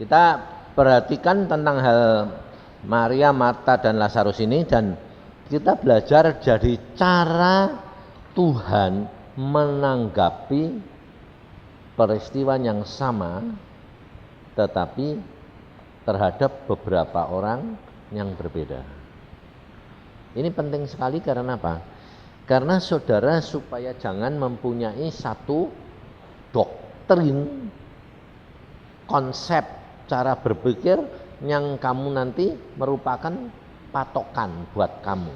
Kita perhatikan tentang hal Maria, Marta, dan Lazarus ini, dan kita belajar dari cara Tuhan menanggapi peristiwa yang sama tetapi terhadap beberapa orang yang berbeda. Ini penting sekali karena apa? Karena saudara supaya jangan mempunyai satu doktrin, konsep, cara berpikir yang kamu nanti merupakan patokan buat kamu.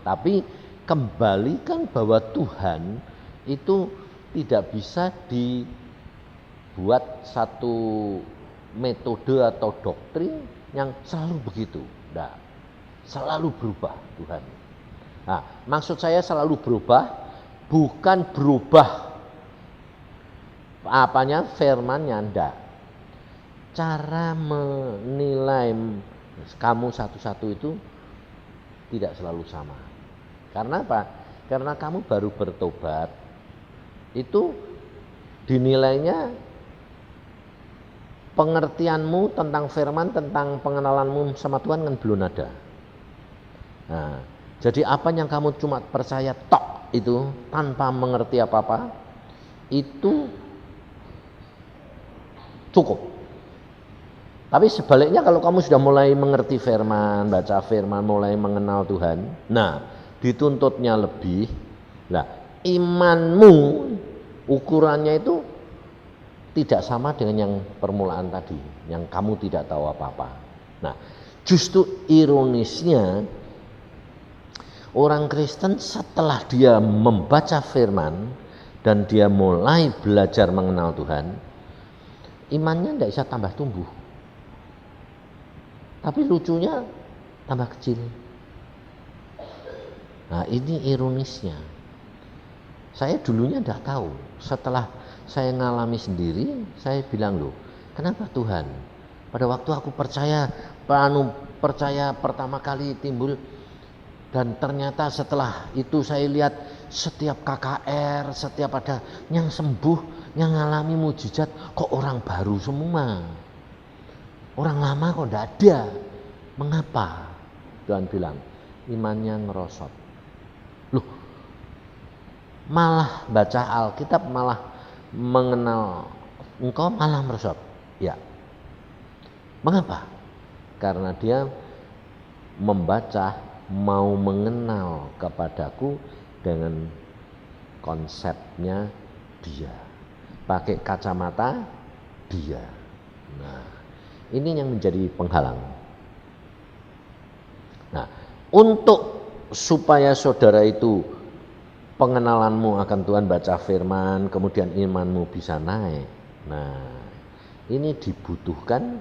Tapi kembalikan bahwa Tuhan itu tidak bisa dibuat satu metode atau doktrin yang selalu begitu. Nah, selalu berubah Tuhan. Nah, maksud saya selalu berubah, bukan berubah firman-Nya, enggak. Cara menilai kamu satu-satu itu tidak selalu sama. Karena apa? Karena kamu baru bertobat, itu dinilainya pengertianmu tentang firman, tentang pengenalanmu sama Tuhan kan belum ada. Nah, jadi apa yang kamu cuma percaya tok itu tanpa mengerti apa-apa, itu cukup. Tapi sebaliknya kalau kamu sudah mulai mengerti firman, baca firman, mulai mengenal Tuhan, nah dituntutnya lebih. Nah, imanmu ukurannya itu tidak sama dengan yang permulaan tadi, yang kamu tidak tahu apa-apa. Nah, justru ironisnya orang Kristen setelah dia membaca firman dan dia mulai belajar mengenal Tuhan, imannya tidak bisa tambah tumbuh. Tapi lucunya tambah kecil. Nah, ini ironisnya. Saya dulunya tidak tahu. Setelah saya ngalami sendiri, saya bilang, loh, kenapa Tuhan? Pada waktu aku percaya pertama kali timbul, dan ternyata setelah itu saya lihat setiap KKR, setiap ada yang sembuh, yang ngalami mujizat, kok orang baru semua. Orang lama kok tidak ada. Mengapa? Tuhan bilang, imannya ngerosot. Loh, malah baca Alkitab, malah mengenal engkau malah merosot. Ya. Mengapa? Karena dia membaca, mau mengenal kepadaku dengan konsepnya dia. Pakai kacamata dia. Nah, ini yang menjadi penghalang. Nah, untuk supaya saudara itu pengenalanmu akan Tuhan, baca firman, kemudian imanmu bisa naik. Nah, ini dibutuhkan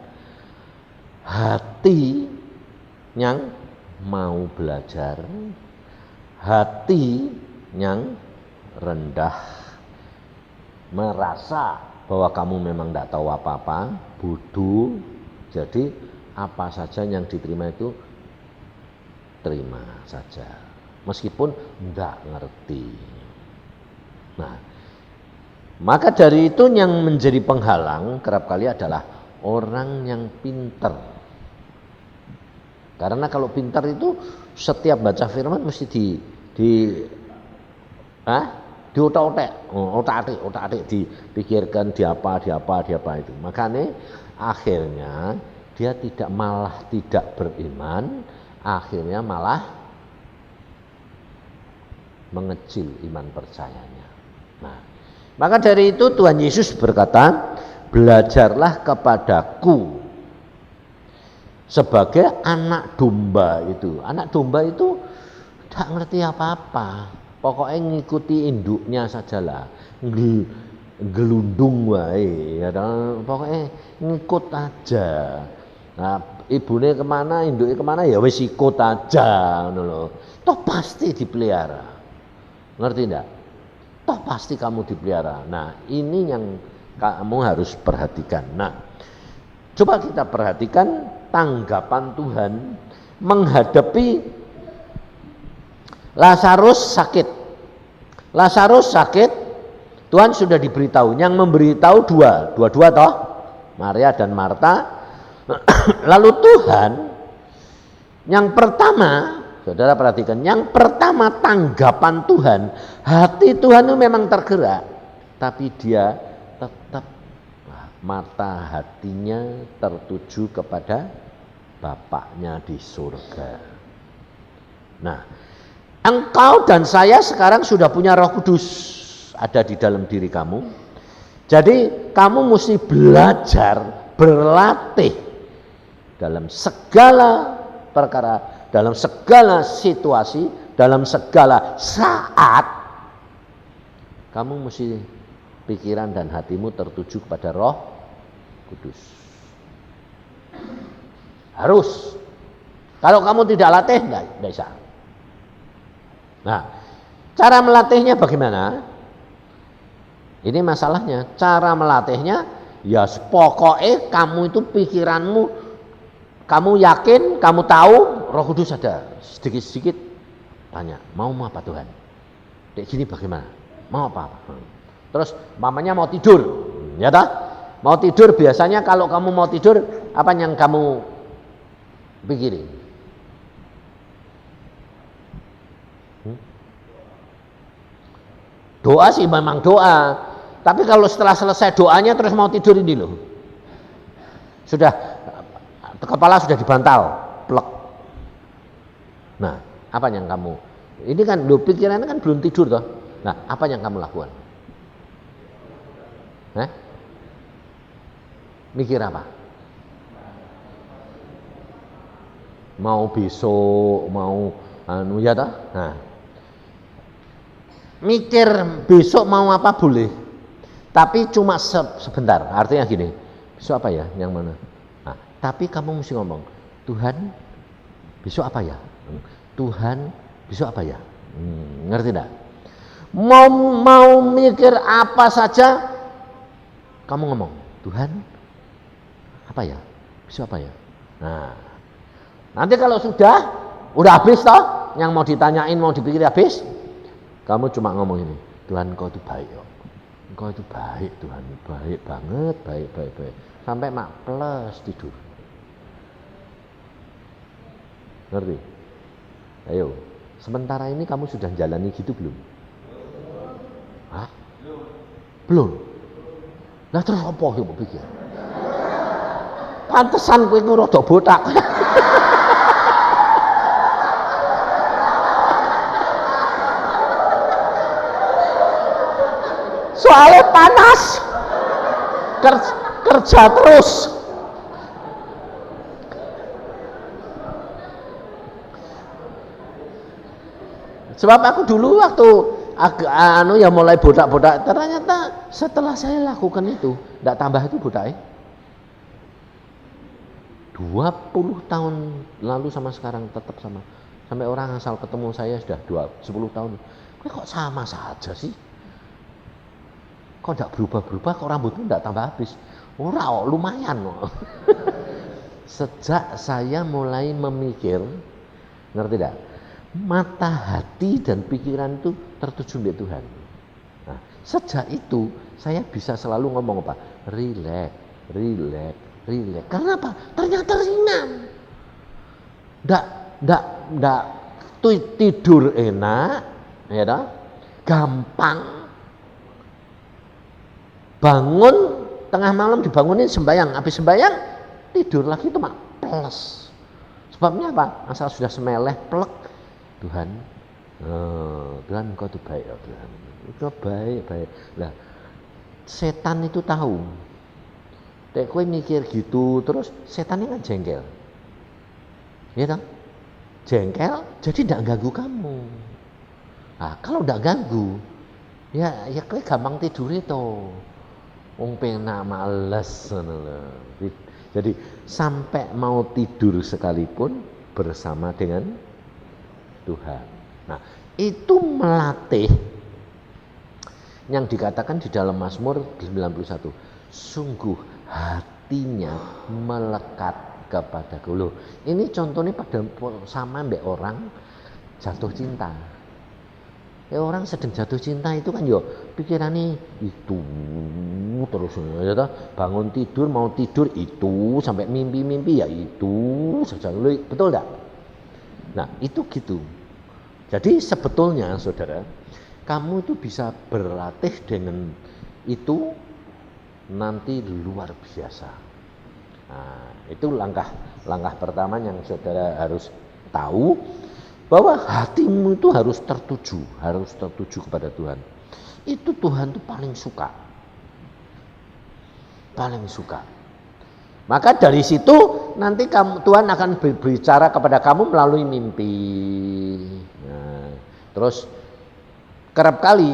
hati yang mau belajar, hati yang rendah, merasa bahwa kamu memang tidak tahu apa-apa, bodoh. Jadi apa saja yang diterima itu terima saja, meskipun tidak ngerti. Nah, maka dari itu yang menjadi penghalang kerap kali adalah orang yang pinter. Karena kalau pinter itu setiap baca firman mesti otak-atik dipikirkan di apa itu. Makanya akhirnya dia malah tidak beriman, akhirnya malah mengecil iman percayanya. Nah, maka dari itu Tuhan Yesus berkata, belajarlah kepadaku sebagai anak domba itu. Anak domba itu tidak ngerti apa-apa, pokoknya ngikuti induknya sajalah, gelundung wae, ya, pokoknya ngikut aja. Nah, ibunya kemana, induknya kemana, ya wis ikut aja, loh. Toh pasti dipelihara, ngerti enggak? Toh pasti kamu dipelihara. Nah, ini yang kamu harus perhatikan. Nah, coba kita perhatikan tanggapan Tuhan menghadapi Lazarus sakit. Lazarus sakit, Tuhan sudah diberitahu. Yang memberitahu dua toh, Maria dan Marta. Lalu Tuhan yang pertama, saudara perhatikan, yang pertama tanggapan Tuhan, hati Tuhan itu memang tergerak, tapi dia tetap mata hatinya tertuju kepada Bapaknya di surga. Nah, engkau dan saya sekarang sudah punya Roh Kudus ada di dalam diri kamu. Jadi kamu mesti belajar, berlatih dalam segala perkara, dalam segala situasi, dalam segala saat. Kamu mesti pikiran dan hatimu tertuju kepada Roh Kudus. Harus. Kalau kamu tidak latih, enggak bisa. Nah, cara melatihnya bagaimana? Ini masalahnya. Cara melatihnya, ya pokoknya kamu itu pikiranmu, kamu yakin, kamu tahu Roh Kudus ada. Sedikit-sedikit tanya, mau apa Tuhan? Kayak gini bagaimana? Mau apa? Terus mamanya mau tidur, ya tak? Mau tidur biasanya kalau kamu mau tidur, apa yang kamu pikirin? Doa sih memang doa, tapi kalau setelah selesai doanya terus mau tidur ini loh, sudah kepala sudah dibantal, plek. Nah, apa yang kamu? Ini kan lo pikirannya kan belum tidur toh. Nah, apa yang kamu lakukan? Mikir apa? Mau besok, mau ya toh? Nah, mikir besok mau apa boleh, tapi cuma sebentar. Artinya gini, besok apa ya, yang mana? Nah, tapi kamu mesti ngomong, Tuhan besok apa ya? Tuhan besok apa ya? Ngerti enggak? Mau mikir apa saja, kamu ngomong, Tuhan apa ya? Besok apa ya? Nah, nanti kalau udah habis toh, yang mau ditanyain, mau dipikir habis, kamu cuma ngomong ini, Tuhan Engkau itu baik, Engkau itu baik Tuhan, baik banget, baik. Sampai mak plus tidur. Ngerti? Ayo, sementara ini kamu sudah jalani gitu belum? Hah? Belum. Lah terus apa yang mau pikir? Pantesan kowe rada botak. Soalnya panas, kerja terus. Sebab aku dulu waktu ya mulai bodak-bodak, ternyata setelah saya lakukan itu, tidak tambah itu bodak. 20 tahun lalu sama sekarang tetap sama. Sampai orang asal ketemu saya sudah 10 tahun. Kok sama saja sih? Kok tidak berubah-berubah, kok rambutmu tidak tambah habis? Ora, lumayan. Sejak saya mulai memikir, ngerti tidak? Mata hati dan pikiran itu tertuju di Tuhan. Nah, sejak itu saya bisa selalu ngomong apa? Relax. Karena apa? Ternyata ringan. Ndak tidur enak, ya dah? Gampang. Bangun tengah malam dibangunin sembahyang, habis sembahyang tidur lagi itu mak plus. Sebabnya apa? Asal sudah semeleh plek, Tuhan, Tuhan Engkau itu baik, oh Tuhan, Engkau baik. Lah, setan itu tahu. Dek kowe mikir gitu, terus setannya kan jengkel, ya kan? Jengkel, jadi tidak ganggu kamu. Nah, kalau tidak ganggu, ya kowe gampang tidur itu. Wong penak males. Jadi sampai mau tidur sekalipun bersama dengan Tuhan. Nah, itu melatih yang dikatakan di dalam Mazmur 91. Sungguh hatinya melekat kepadaku. Loh, ini contohnya pada sama mbak orang jatuh cinta. Ya orang sedang jatuh cinta itu kan yo pikirannya itu terus ya toh. Bangun tidur, mau tidur itu, sampai mimpi-mimpi ya itu saja. Betul enggak? Nah, itu gitu. Jadi sebetulnya saudara, kamu itu bisa berlatih dengan itu nanti luar biasa. Nah, itu langkah pertama yang saudara harus tahu, bahwa hatimu itu harus tertuju kepada Tuhan. Itu Tuhan itu paling suka. Maka dari situ nanti Tuhan akan berbicara kepada kamu melalui mimpi. Nah, terus kerap kali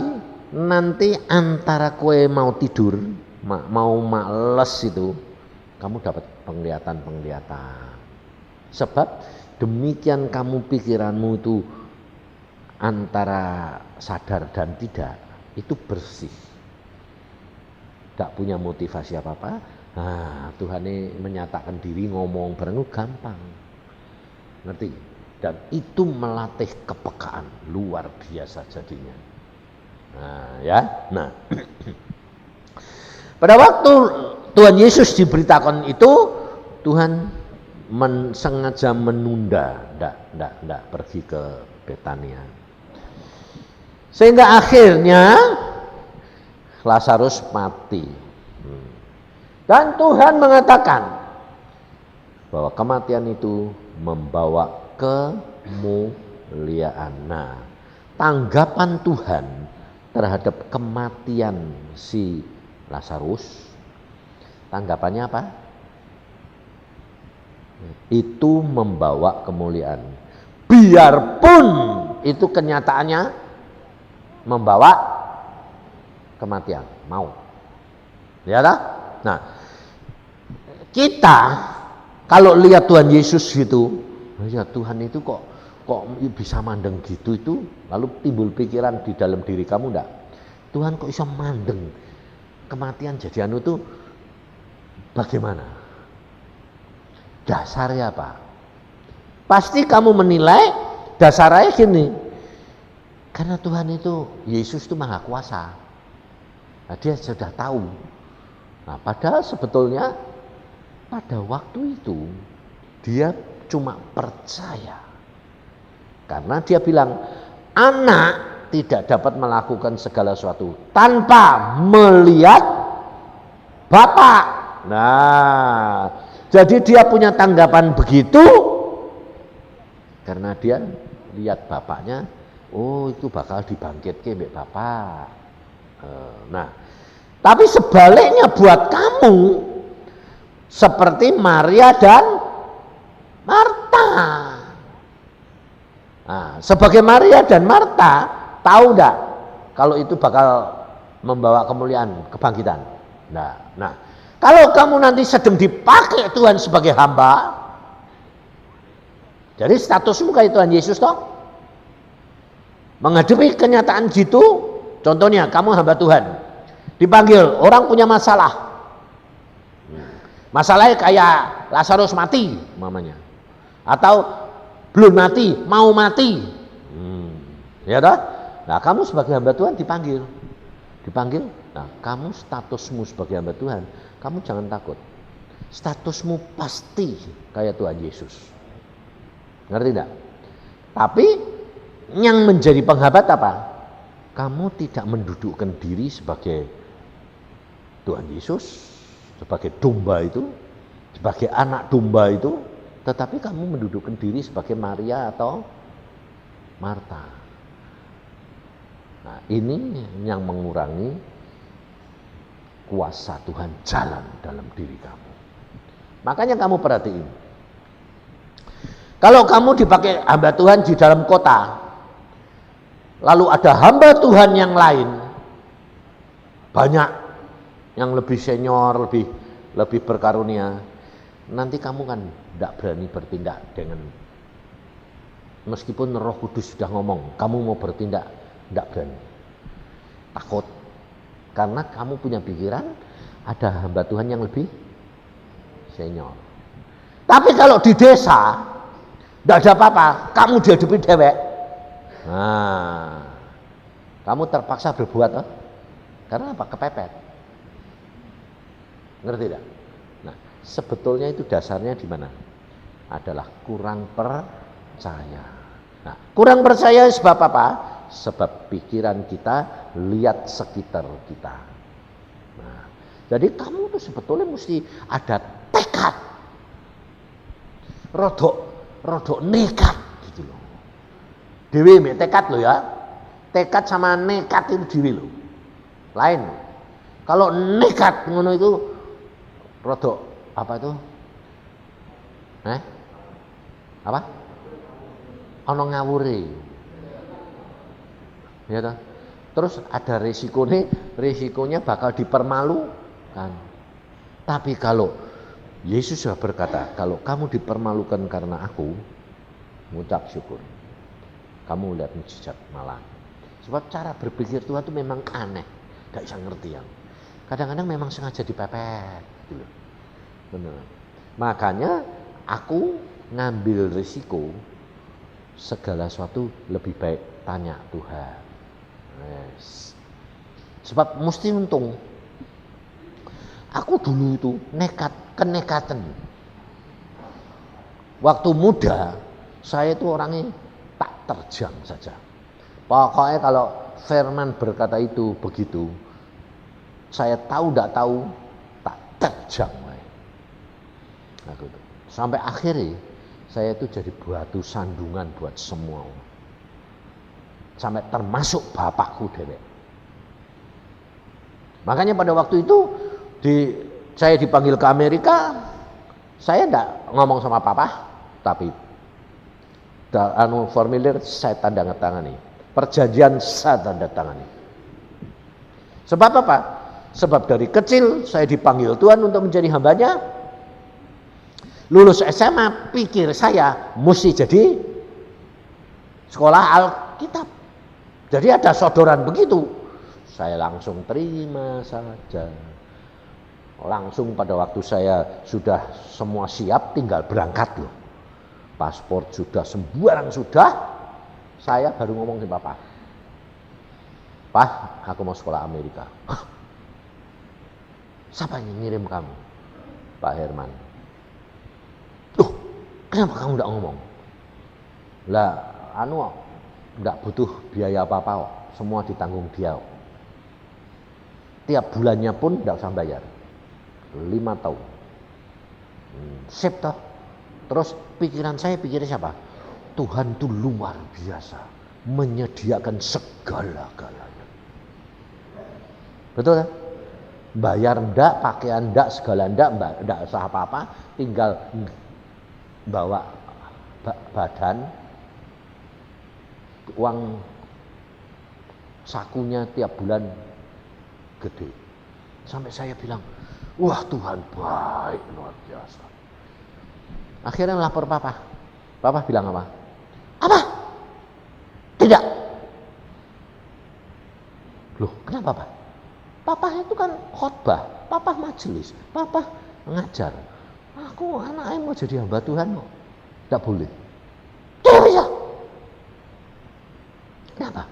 nanti antara kue mau tidur, mau males itu, kamu dapat penglihatan. Sebab demikian kamu pikiranmu itu antara sadar dan tidak, itu bersih. Tidak punya motivasi apa-apa. Nah, Tuhan ini menyatakan diri, ngomong bareng gampang. Ngerti? Dan itu melatih kepekaan luar biasa jadinya. Nah, ya. Nah. Pada waktu Tuhan Yesus diberitakan itu, Tuhan sengaja menunda, enggak pergi ke Betania. Sehingga akhirnya Lazarus mati. Dan Tuhan mengatakan bahwa kematian itu membawa kemuliaan. Nah, tanggapan Tuhan terhadap kematian si Lazarus, tanggapannya apa? Itu membawa kemuliaan. Biarpun itu kenyataannya membawa kematian, mau. Ya tak? Nah, kita kalau lihat Tuhan Yesus gitu, ya Tuhan itu kok bisa mandeng gitu itu, lalu timbul pikiran di dalam diri kamu enggak? Tuhan kok bisa mandeng kematian jadi anu tuh bagaimana? Dasarnya apa? Pasti kamu menilai dasarnya gini. Karena Tuhan itu, Yesus itu maha kuasa. Nah, dia sudah tahu. Nah, padahal sebetulnya pada waktu itu dia cuma percaya. Karena dia bilang, anak tidak dapat melakukan segala sesuatu tanpa melihat Bapa. Nah, jadi dia punya tanggapan begitu karena dia lihat bapaknya, oh itu bakal dibangkitkan mbek Bapak. Nah, tapi sebaliknya buat kamu seperti Maria dan Marta. Nah, sebagai Maria dan Marta, tahu enggak kalau itu bakal membawa kemuliaan, kebangkitan? Nah, kalau kamu nanti sedang dipakai Tuhan sebagai hamba, jadi statusmu kayak Tuhan Yesus toh, menghadapi kenyataan gitu, contohnya kamu hamba Tuhan, dipanggil orang punya masalah, masalahnya kayak Lazarus mati, mamanya, atau belum mati, mau mati, ya toh? Nah, kamu sebagai hamba Tuhan dipanggil. Nah, kamu statusmu sebagai hamba Tuhan, kamu jangan takut. Statusmu pasti kayak Tuhan Yesus. Ngerti enggak? Tapi yang menjadi penghambat apa? Kamu tidak mendudukkan diri sebagai Tuhan Yesus, sebagai domba itu, sebagai anak domba itu, tetapi kamu mendudukkan diri sebagai Maria atau Marta. Nah, ini yang mengurangi kuasa Tuhan jalan dalam diri kamu. Makanya kamu perhatiin, kalau kamu dipakai hamba Tuhan di dalam kota, lalu ada hamba Tuhan yang lain, banyak yang lebih senior, lebih berkarunia, nanti kamu kan tidak berani bertindak dengan, meskipun Roh Kudus sudah ngomong, kamu mau bertindak, tidak berani, takut. Karena kamu punya pikiran ada hamba Tuhan yang lebih senior. Tapi kalau di desa tidak ada apa-apa, kamu dihadapi dewek. Nah, kamu terpaksa berbuat, karena apa? Kepepet. Ngerti tidak? Nah, sebetulnya itu dasarnya di mana? Adalah kurang percaya. Nah, kurang percaya sebab apa? Sebab pikiran kita lihat sekitar kita. Nah, jadi kamu tuh sebetulnya mesti ada tekad, rodok nekat gitu loh. Dewi tekad loh ya, tekad sama nekat itu dewi loh, lain. Kalau nekat ngono itu rodok apa itu? Apa? Ono ngawure. Ya toh? Terus ada resikonya bakal dipermalukan. Tapi kalau Yesus sudah berkata, kalau kamu dipermalukan karena aku, ngucap syukur. Kamu lihat mujizat malah. Sebab cara berpikir Tuhan itu memang aneh, gak bisa ngerti yang. Kadang-kadang memang sengaja dipepet, gitu. Benar. Makanya aku ngambil risiko segala sesuatu lebih baik tanya Tuhan. Yes. Sebab mesti untung. Aku dulu itu kenekatan. Waktu muda saya itu orangnya tak terjang saja. Pokoknya kalau firman berkata itu begitu, saya tahu tidak tahu tak terjang. Aku itu. Sampai akhirnya saya itu jadi batu sandungan buat semua. Sampai termasuk bapakku dewek. Makanya pada waktu itu saya dipanggil ke Amerika, saya tidak ngomong sama papa, tapi formulir saya tanda tangani, perjanjian saya tanda tangani. Sebab apa? Sebab dari kecil saya dipanggil Tuhan untuk menjadi hambanya. Lulus SMA pikir saya mesti jadi sekolah Alkitab. Jadi ada sodoran begitu. Saya langsung terima saja. Langsung pada waktu saya sudah semua siap tinggal berangkat loh. Paspor sudah sembarang sudah. Saya baru ngomong ke Papa. Pak, aku mau sekolah Amerika. Siapa yang ngirim kamu? Pak Herman. Loh, kenapa kamu tidak ngomong? Lah, tidak butuh biaya apa-apa kok. Semua ditanggung dia kok. Tiap bulannya pun tidak usah bayar. 5 tahun. Sip toh. Terus pikiran siapa? Tuhan itu luar biasa. Menyediakan segala-galanya. Betul kan? Bayar ndak, pakaian ndak, segala ndak usah apa-apa. Tinggal bawa badan, uang sakunya tiap bulan gede. Sampai saya bilang, wah Tuhan baik luar biasa. Akhirnya lapor papa. Papa bilang apa? Apa? Tidak. Loh, kenapa Pak? Papa itu kan khotbah, papa majelis, papa ngajar. Aku anaknya mau jadi hamba Tuhan kok. Tidak boleh. Tidak bisa. Kenapa?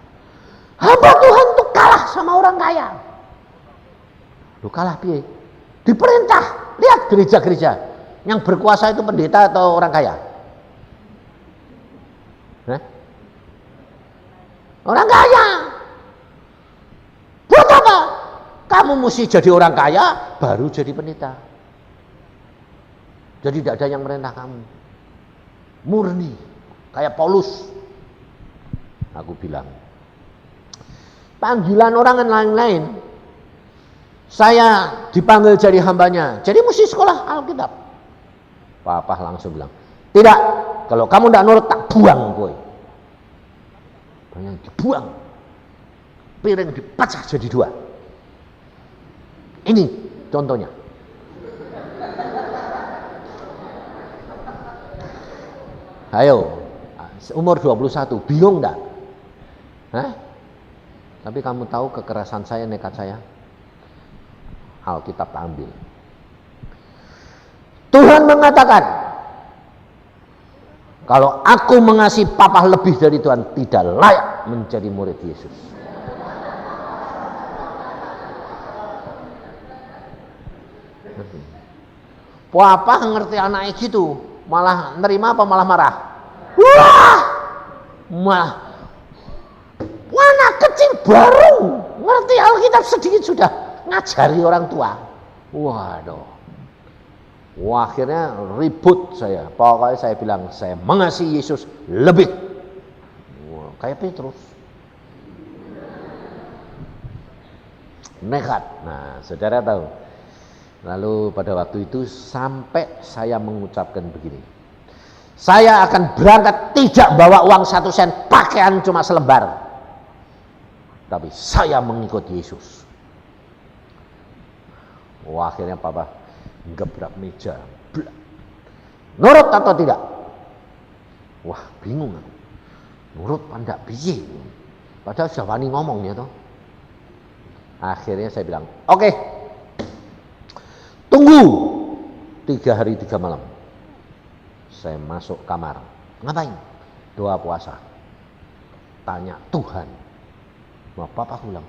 Hamba Tuhan itu kalah sama orang kaya. Lu kalah piye? Diperintah. Lihat gereja-gereja yang berkuasa itu pendeta atau orang kaya? Orang kaya. Buat apa? Kamu mesti jadi orang kaya baru jadi pendeta. Jadi tidak ada yang merintah kamu. Murni. Kayak Paulus. Aku bilang. Panggilan orang lain-lain. Saya dipanggil jadi hambanya. Jadi mesti sekolah Alkitab. Papa langsung bilang. Tidak. Kalau kamu tidak nurut tak buang boy. Banyak dibuang. Piring dipecah jadi 2. Ini contohnya. Ayo, umur 21, bingung enggak? Tapi kamu tahu kekerasan saya, nekat saya? Alkitab ambil. Tuhan mengatakan, kalau aku mengasihi papa lebih dari Tuhan, tidak layak menjadi murid Yesus. Papa ngerti anaknya gitu, malah nerima apa malah marah? Wah, malah anak kecil baru ngerti Alkitab sedikit sudah ngajari orang tua. Waduh. Wah, akhirnya ribut saya. Pokoknya saya bilang saya mengasihi Yesus lebih. Wah, kayak Petrus. Nekat. Nah, saudara tahu. Lalu pada waktu itu sampai saya mengucapkan begini. Saya akan berangkat tidak bawa uang 1 sen, pakaian cuma selembar. Tapi saya mengikut Yesus. Wah, akhirnya Papa gebrak meja. Nurut atau tidak? Wah, bingung aku. Nurut apa enggak piye? Padahal sudah wani ngomong ya toh. Akhirnya saya bilang, oke. Tunggu 3 hari 3 malam. Saya masuk kamar. Ngapain? Doa puasa. Tanya Tuhan. Papa bilang,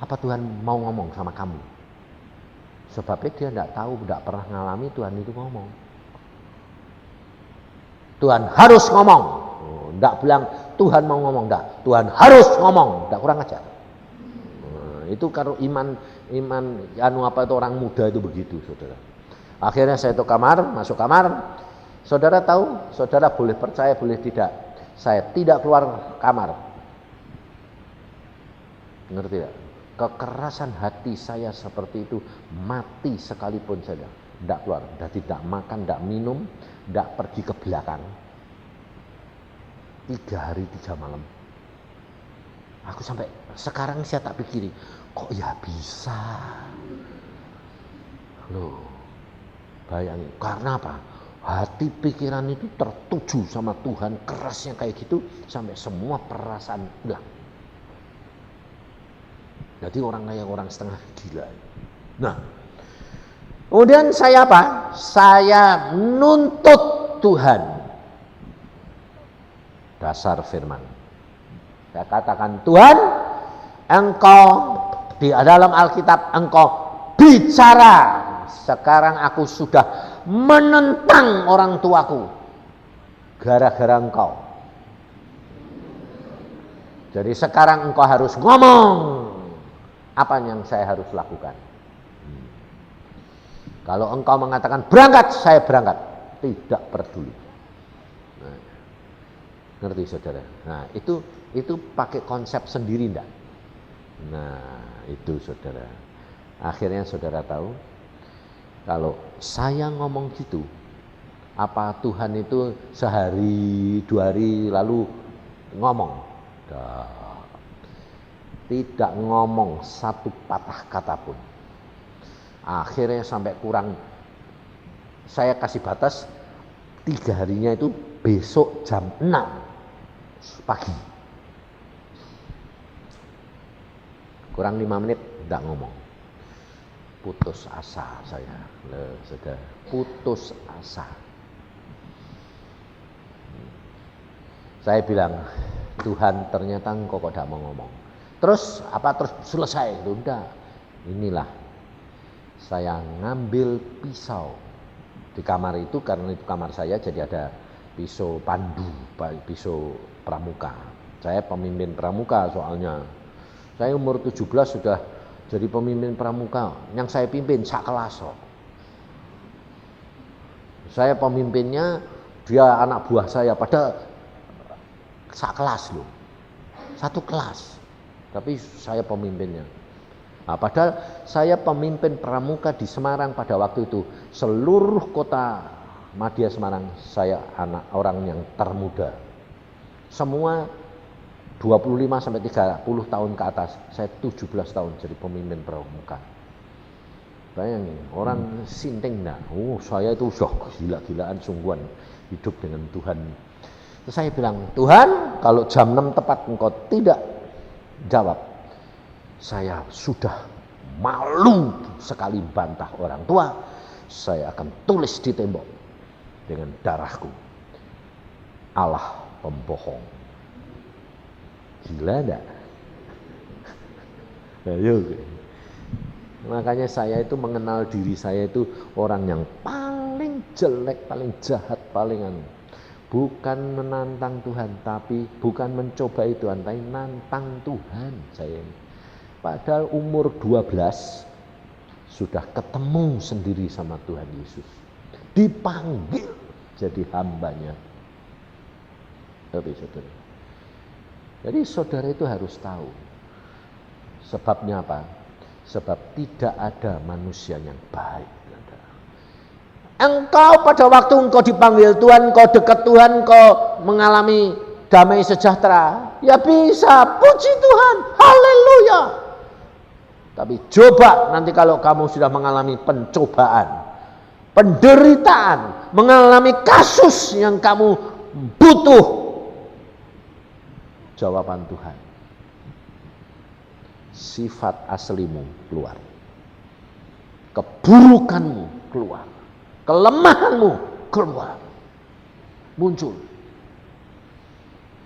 apa Tuhan mau ngomong sama kamu? Sebabnya dia tidak tahu, tidak pernah ngalami Tuhan itu ngomong. Tuhan harus ngomong. Tidak bilang Tuhan mau ngomong, tidak. Tuhan harus ngomong, tidak kurang ajar. Itu kalau iman apa itu orang muda itu begitu, saudara. Akhirnya saya itu masuk kamar. Saudara tahu, saudara boleh percaya, boleh tidak. Saya tidak keluar kamar. Ngerti tidak? Kekerasan hati saya seperti itu, mati sekalipun saja. Tidak keluar, tidak makan, tidak minum, tidak pergi ke belakang. 3 hari 3 malam. Aku sampai sekarang saya tak pikiri, kok ya bisa? Loh, bayangin, karena apa? Hati pikiran itu tertuju sama Tuhan, kerasnya kayak gitu, sampai semua perasaan hilang. Jadi orang kayak orang setengah gila. Nah, kemudian saya apa? Saya nuntut Tuhan. Dasar firman. Saya katakan, Tuhan, Engkau di dalam Alkitab Engkau bicara. Sekarang aku sudah menentang orang tuaku gara-gara Engkau. Jadi sekarang Engkau harus ngomong. Apa yang saya harus lakukan? Kalau Engkau mengatakan berangkat, saya berangkat. Tidak peduli. Nah, ngerti saudara? Nah, itu pakai konsep sendiri enggak? Nah, itu saudara. Akhirnya saudara tahu, kalau saya ngomong gitu, apa Tuhan itu sehari 2 hari lalu ngomong? Tidak ngomong satu patah kata pun. Akhirnya sampai kurang, saya kasih batas 3 harinya itu besok jam 6 pagi. Kurang 5 menit tidak ngomong. Putus asa saya. Sudah putus asa. Saya bilang, Tuhan ternyata Engkau kok tidak mau ngomong. Terus selesai? Udah. Inilah saya ngambil pisau di kamar itu, karena itu kamar saya, jadi ada pisau pandu, pisau pramuka. Saya pemimpin pramuka soalnya. Saya umur 17 sudah jadi pemimpin pramuka. Yang saya pimpin sak kelas. Saya pemimpinnya, dia anak buah saya, padahal sak kelas loh. 1 kelas. Tapi saya pemimpinnya. Nah, padahal saya pemimpin pramuka di Semarang pada waktu itu. Seluruh kota Madya Semarang, saya orang yang termuda. Semua 25 sampai 30 tahun ke atas. Saya 17 tahun jadi pemimpin pramuka. Bayangin, orang sinting enggak. Saya itu gila-gilaan sungguhan hidup dengan Tuhan. Terus saya bilang, Tuhan, kalau jam 6 tepat Engkau tidak jawab, saya sudah malu sekali bantah orang tua. Saya akan tulis di tembok dengan darahku, Allah pembohong. Gila enggak? Ayo. Makanya saya itu mengenal diri saya itu orang yang paling jelek, paling jahat, paling bukan menantang Tuhan, tapi bukan mencoba itu, tapi nantang Tuhan saya ini. Padahal umur 12 sudah ketemu sendiri sama Tuhan Yesus. Dipanggil jadi hambanya. Jadi saudara itu harus tahu. Sebabnya apa? Sebab tidak ada manusia yang baik. Engkau pada waktu engkau dipanggil Tuhan, engkau dekat Tuhan, engkau mengalami damai sejahtera, ya bisa, puji Tuhan, haleluya. Tapi coba nanti kalau kamu sudah mengalami pencobaan, penderitaan, mengalami kasus yang kamu butuh jawaban Tuhan, sifat aslimu keluar, keburukanmu keluar, kelemahanmu keluar, muncul.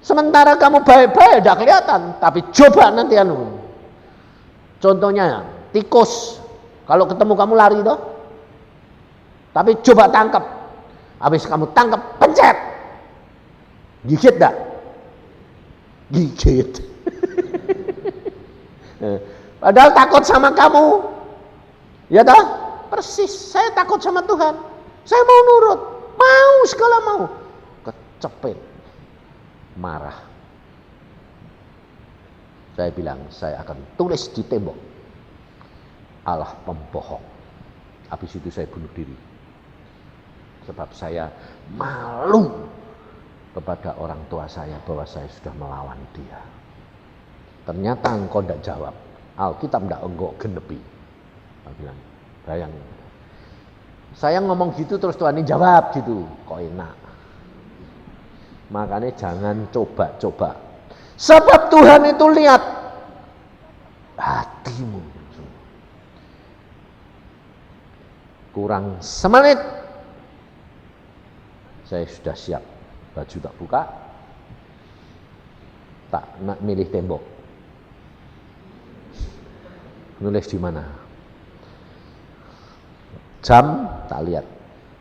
Sementara kamu baik-baik tidak kelihatan, tapi coba nanti contohnya tikus, kalau ketemu kamu lari toh, tapi coba tangkap, habis kamu tangkap pencet, gigit enggak? Gigit. Padahal takut sama kamu, ya toh? Persis, saya takut sama Tuhan, saya mau nurut, mau segala mau, kecepet, marah. Saya bilang, saya akan tulis di tembok, Allah pembohong. Habis itu saya bunuh diri, sebab saya malu kepada orang tua saya bahwa saya sudah melawan dia. Ternyata engkau tidak jawab, Alkitab tidak engkau genepi. Saya bilang, bayang, saya ngomong gitu terus Tuhan ini jawab gitu, kok enak. Makanya jangan coba-coba, sebab Tuhan itu lihat hatimu. Kurang semenit saya sudah siap, baju tak buka, tak nak milih tembok, nulis di mana, jam tak lihat,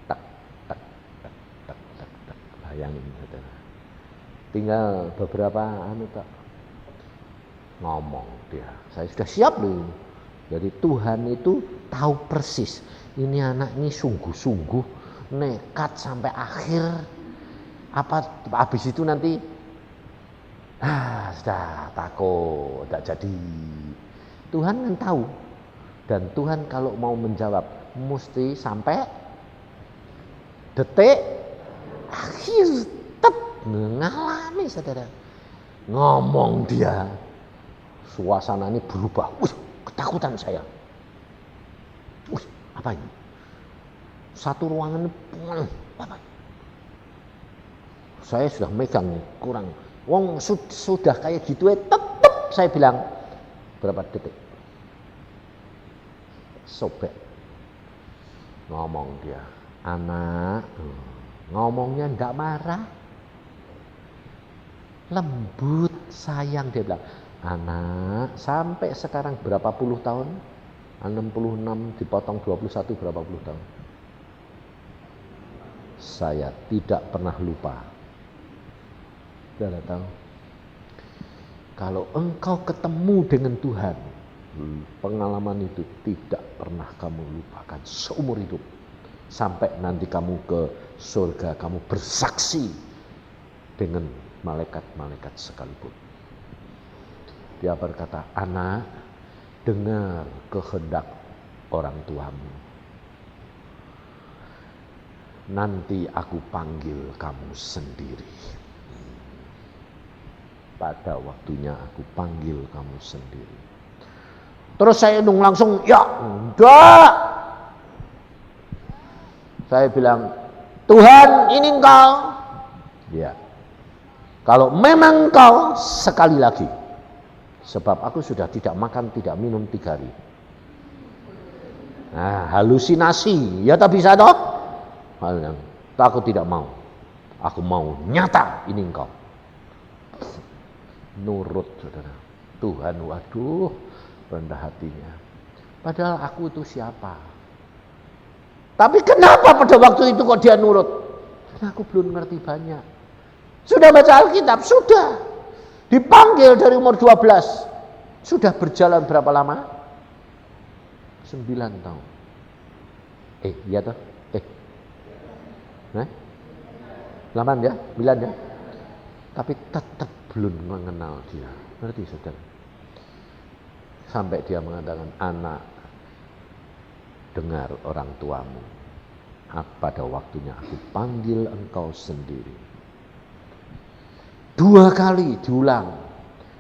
tak, bayangin, tinggal beberapa tak ngomong dia, saya sudah siap loh. Jadi Tuhan itu tahu persis, ini anak ini sungguh-sungguh nekat sampai akhir, apa habis itu nanti sudah takut, tidak jadi. Tuhan kan tahu, dan Tuhan kalau mau menjawab mesti sampai detik akhir, mengalami saudara. Ngomong dia, suasana ini berubah. Ketakutan saya. Apa ini? Satu ruangan ini, apa? Saya sudah megang kurang. Wong sudah kayak gitu, tetap saya bilang berapa detik. Sobek. Ngomong dia, anak, ngomongnya enggak marah, lembut, sayang. Dia bilang, anak, sampai sekarang berapa puluh tahun? 66 dipotong 21 berapa puluh tahun? Saya tidak pernah lupa. Saudara tahu, kalau engkau ketemu dengan Tuhan, pengalaman itu tidak pernah kamu lupakan seumur hidup. Sampai nanti kamu ke surga, kamu bersaksi dengan malaikat-malaikat sekalipun. Dia berkata, anak, dengar kehendak orang tuamu. Nanti aku panggil kamu sendiri. Pada waktunya aku panggil kamu sendiri. Terus saya langsung, ya enggak. Saya bilang, Tuhan ini engkau. Ya. Kalau memang engkau, sekali lagi. Sebab aku sudah tidak makan, tidak minum 3 hari. Nah, halusinasi, ya tak bisa toh? Aku tidak mau. Aku mau nyata, ini engkau. Nurut, saudara. Tuhan, waduh, rendah hatinya. Padahal aku itu siapa? Tapi kenapa pada waktu itu kok dia nurut? Karena aku belum ngerti banyak. Sudah baca Alkitab? Sudah. Dipanggil dari umur 12. Sudah berjalan berapa lama? 9 tahun. Iya toh? 8 ya? 9 ya? Tapi tetap belum mengenal dia. Ngerti saudara? Sampai dia mengatakan, anak, dengar orang tuamu. Pada waktunya aku panggil engkau sendiri. 2 kali diulang.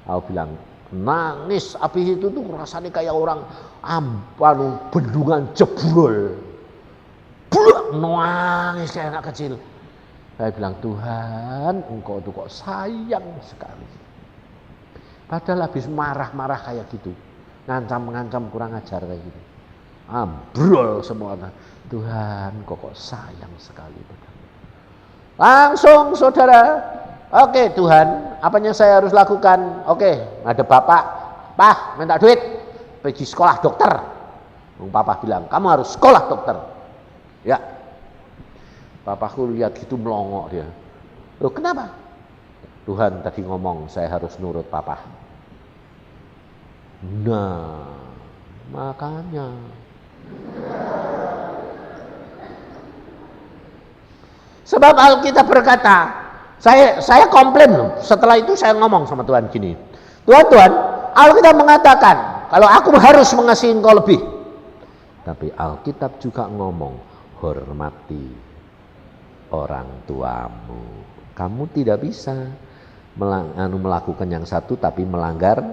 Aku bilang, nangis. Habis itu tuh rasanya kayak orang bendungan jebrol. Blak, nangis kayak anak kecil. Saya bilang, Tuhan, engkau tuh kok sayang sekali. Padahal habis marah-marah kayak gitu. Ngancam-ngancam kurang ajar kayak gitu. Ambrol semua. Tuhan, kok sayang sekali. Langsung saudara, oke Tuhan, apa yang saya harus lakukan? Oke, ada bapak, Pak, minta duit, pergi sekolah dokter. Papa bilang, kamu harus sekolah dokter. Ya, papaku lihat gitu melongok dia. Loh kenapa? Tuhan tadi ngomong saya harus nurut papa. Nah, makanya. Sebab Alkitab berkata, saya komplain loh. Setelah itu saya ngomong sama Tuhan gini, Tuhan, Alkitab mengatakan kalau aku harus mengasihi engkau lebih. Tapi Alkitab juga ngomong, hormati orang tuamu. Kamu tidak bisa melakukan yang satu tapi melanggar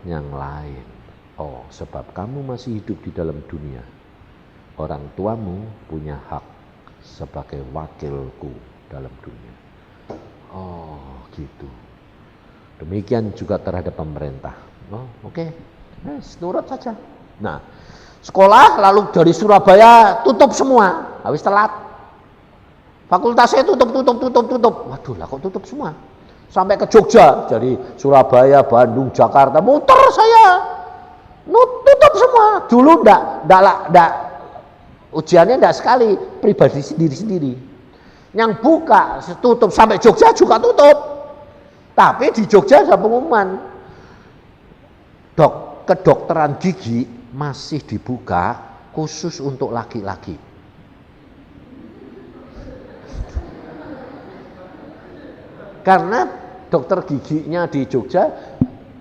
yang lain. Oh, sebab kamu masih hidup di dalam dunia. Orang tuamu punya hak sebagai wakilku dalam dunia. Oh, gitu. Demikian juga terhadap pemerintah. Oh, oke. Nurut saja. Nah, sekolah lalu dari Surabaya tutup semua. Habis telat. Fakultasnya tutup. Waduh, lah kok tutup semua? Sampai ke Jogja. Jadi Surabaya, Bandung, Jakarta, muter saya. Tutup semua. Dulu enggak ujiannya enggak sekali, pribadi sendiri-sendiri. Yang buka tutup sampai Jogja juga tutup. Tapi di Jogja ada pengumuman. Kedokteran gigi masih dibuka khusus untuk laki-laki. Karena dokter giginya di Jogja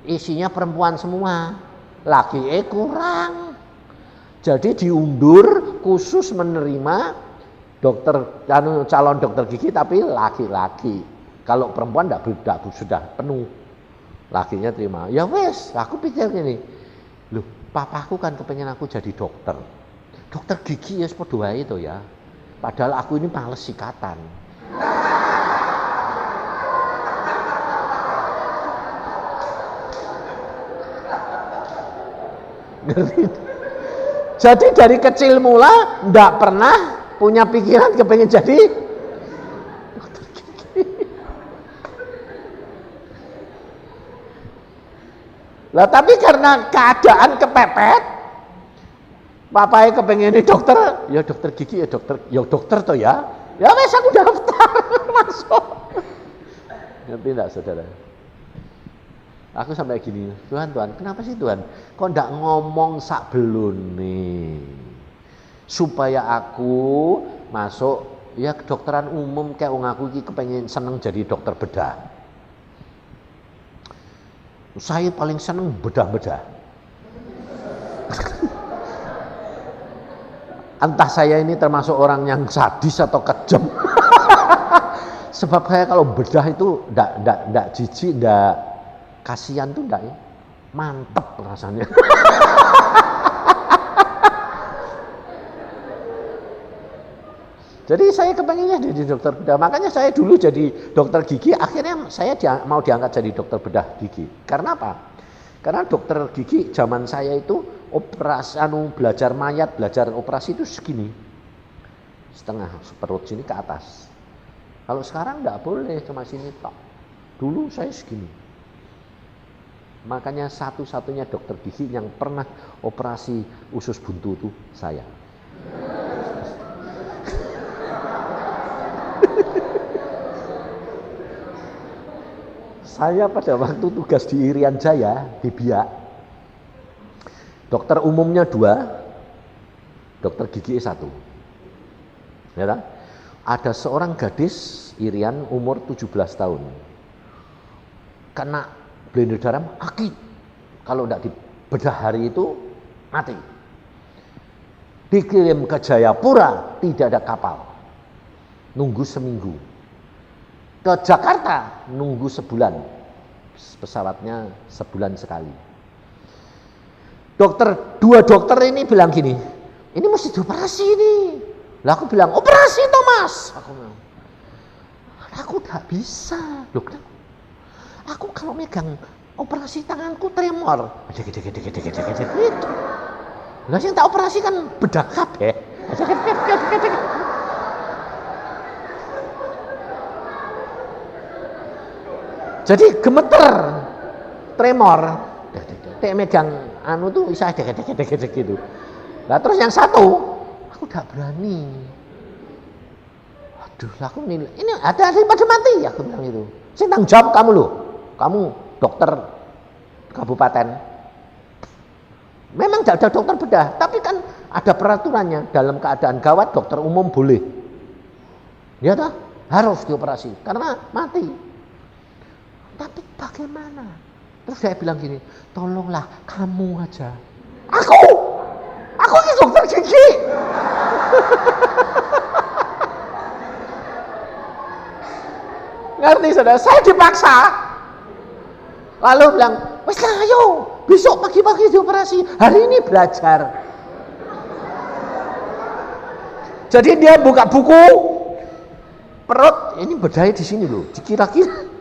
isinya perempuan semua, laki kurang. Jadi diundur khusus menerima calon dokter gigi tapi laki-laki. Kalau perempuan tidak sudah penuh, lakinya terima. Ya wes, aku pikir gini, loh, papaku kan kepengen aku jadi dokter. Dokter gigi ya sepodo wae itu ya. Padahal aku ini males sikatan. Jadi dari kecil mula ndak pernah punya pikiran kepengen jadi dokter gigi. Lah tapi karena keadaan kepepet, papanya kepengen jadi dokter, ya dokter gigi ya dokter toh ya. Ya wes aku daftar masuk. Ngerti enggak saudara? Aku sampai gini, Tuhan, kenapa sih Tuhan? Kok ndak ngomong sak belune? Supaya aku masuk ya kedokteran umum kayak wong aku iki kepengen seneng jadi dokter bedah. Saya paling seneng bedah-bedah. Entah saya ini termasuk orang yang sadis atau kejam. Sebab saya kalau bedah itu ndak jijik, ndak kasihan tuh enggak ya, mantep rasanya. Jadi saya kepengennya jadi dokter bedah. Makanya saya dulu jadi dokter gigi. Akhirnya saya mau diangkat jadi dokter bedah gigi. Karena apa? Karena dokter gigi zaman saya itu operasi, belajar mayat, belajar operasi itu segini, setengah perut sini ke atas. Kalau sekarang enggak boleh cuma sini tok. Dulu saya segini. Makanya satu-satunya dokter gigi yang pernah operasi usus buntu itu saya. Saya pada waktu tugas di Irian Jaya, di Biak, dokter umumnya 2, dokter gigi 1. Ya kan? Ada seorang gadis Irian umur 17 tahun. Kena blender darah akut. Kalau tidak dibedah hari itu mati. Dikirim ke Jayapura, tidak ada kapal. Nunggu seminggu. Ke Jakarta nunggu sebulan, pesawatnya sebulan sekali. Dua dokter ini bilang gini, ini mesti dioperasi ini. Lah aku bilang operasi Thomas. Aku tak bisa. Loh, aku kalau megang operasi tanganku tremor. Gitu. Lah yang tak operasi kan bedah kabeh. Jadi gemeter, tremor, kayak megang anu tuh bisa dek gitu. Nah terus yang satu, aku gak berani. Aduh, aku ini ada pada mati, aku bilang itu. Saya tanggung jawab kamu loh, kamu dokter kabupaten. Memang tidak ada dokter bedah, tapi kan ada peraturannya. Dalam keadaan gawat dokter umum boleh, ya toh harus dioperasi karena mati. Tapi bagaimana? Terus saya bilang gini, tolonglah kamu aja. Aku ini dokter gigi. Ngerti saudara? Saya dipaksa. Lalu bilang, wes lah ayo, besok pagi-pagi dioperasi. Hari ini belajar. Jadi dia buka buku, perut ini bedahnya di sini loh, dikira-kira.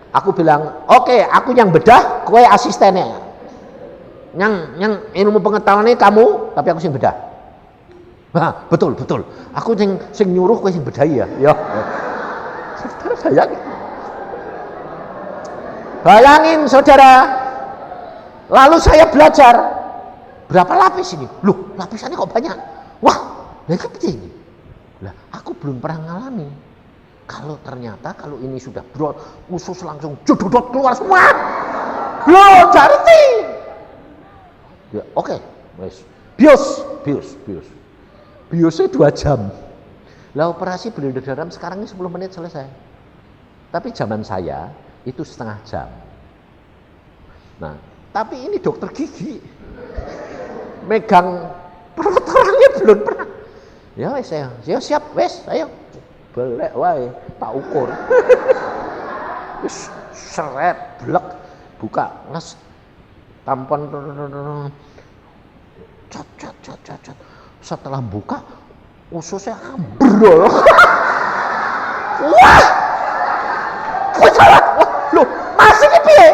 Aku bilang, oke, aku yang bedah, kowe asistennya. Yang ilmu pengetahuannya kamu, tapi aku sing bedah. Nah, betul. Aku sing nyuruh kowe sing bedahi ya. Ya. Saudara bayangin saudara. Lalu saya belajar. Berapa lapis ini? Loh, lapisannya kok banyak. Wah, lagi ini. Lah, aku belum pernah ngalami. Kalau ternyata kalau ini sudah usus langsung jodot keluar semua. Loh, jarti. Ya, oke, wes. Bios. Biosnya 2 jam. Lah operasi blender darah sekarang ini 10 menit selesai. Tapi zaman saya itu setengah jam. Nah, tapi ini dokter gigi. Megang perut orangnya belum pernah. Ya wes saya siap, wes, ayo. Belek wae, tak ukur. Wis seret, blek, buka, nges tampon cat. Setelah buka ususnya ambrol. Wah! Kok salah? Wah, loh, masih iki piye?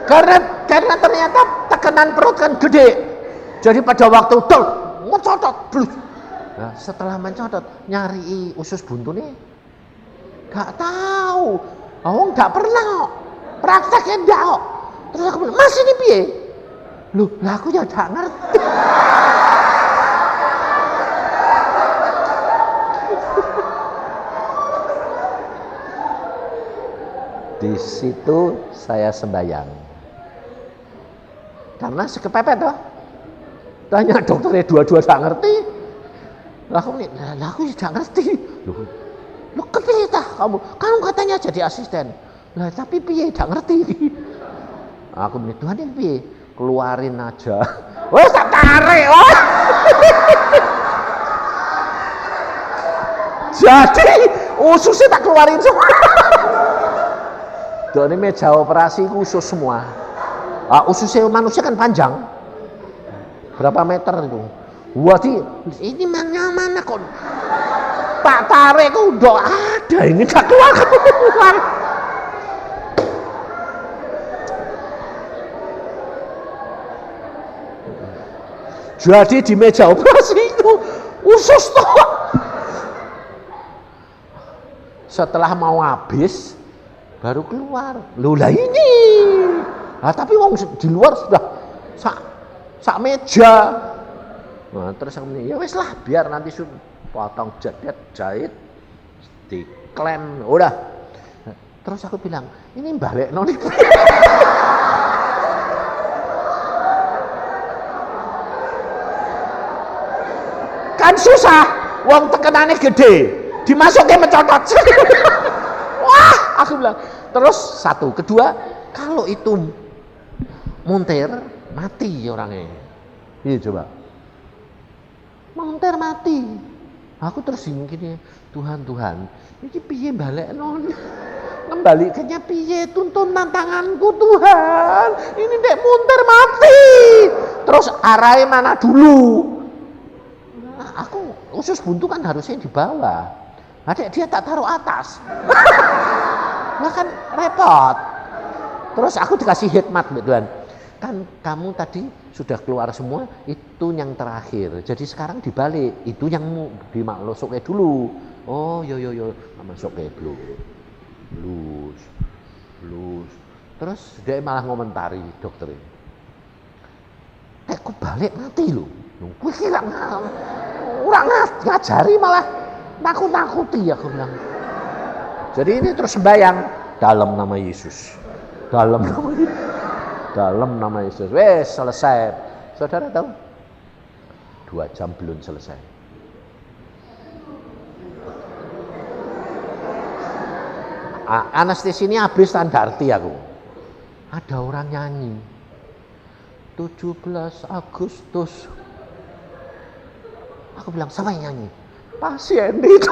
Karena ternyata tekanan perut kan gede. Jadi pada waktu itu mencotot. Nah, setelah mencotot nyari usus buntu nih gak tahu. Oh, gak pernah prakteknya enggak. Terus aku bilang, "Mas ini piye?" Loh, lah aku ya gak ngerti. Di situ saya sembahyang. Karena sekepepet toh. Tanya dokternya dua-dua gak ngerti. Lah aku gak ngerti. Loh kepiye tah kamu? Kamu katanya jadi asisten. Lah tapi piye gak ngerti. Aku bilang, Tuhan ini piye? Keluarin aja. Wes tak tarik. Oh. Jadi ususnya tak keluarin semua. Ini meja operasi usus semua. Ususnya manusia kan panjang. Berapa meter itu? Wah, ini mana kok? Tak tarik kok udah ada, ini gak keluar. Jadi di meja operasi itu usus toh. setelah mau habis baru keluar. Loh lah ini. Nah, tapi wong di luar sudah sak meja. Nah, terus aku bilang, ya wes lah biar nanti potong jahit diklem udah. Terus aku bilang, ini balik noni. Kan susah, wong tekenane gede, dimasukin mencotot. Wah, aku bilang. Terus satu, kedua, kalau itu muntir mati orangnya. Iya coba. Muntir mati. Aku terus gini, Tuhan, iki piye balekno? Ngembalikannya piye? Tuntunan tanganku Tuhan. Ini dek muntir mati. Terus arahnya mana dulu? Nah, aku usus buntu kan harusnya di bawah. Adek dia tak taruh atas. Nah kan repot. Terus aku dikasih hikmat Tuhan. Kan kamu tadi sudah keluar semua, itu yang terakhir. Jadi sekarang dibalik, itu yang dimasuknya dulu. Oh yo masuknya blus. Terus dia malah ngomentari dokter ini. Aku balik mati loh. Gue kira orang ngajari malah nakut-nakuti aku bilang. Jadi ini terus sembahyang dalam nama Yesus. Dalam nama Yesus. Wes selesai. Saudara tahu? 2 jam belum selesai. Anestesi ini habis standarti aku. Ada orang nyanyi. 17 Agustus. Aku bilang, siapa yang nyanyi? Pasien itu.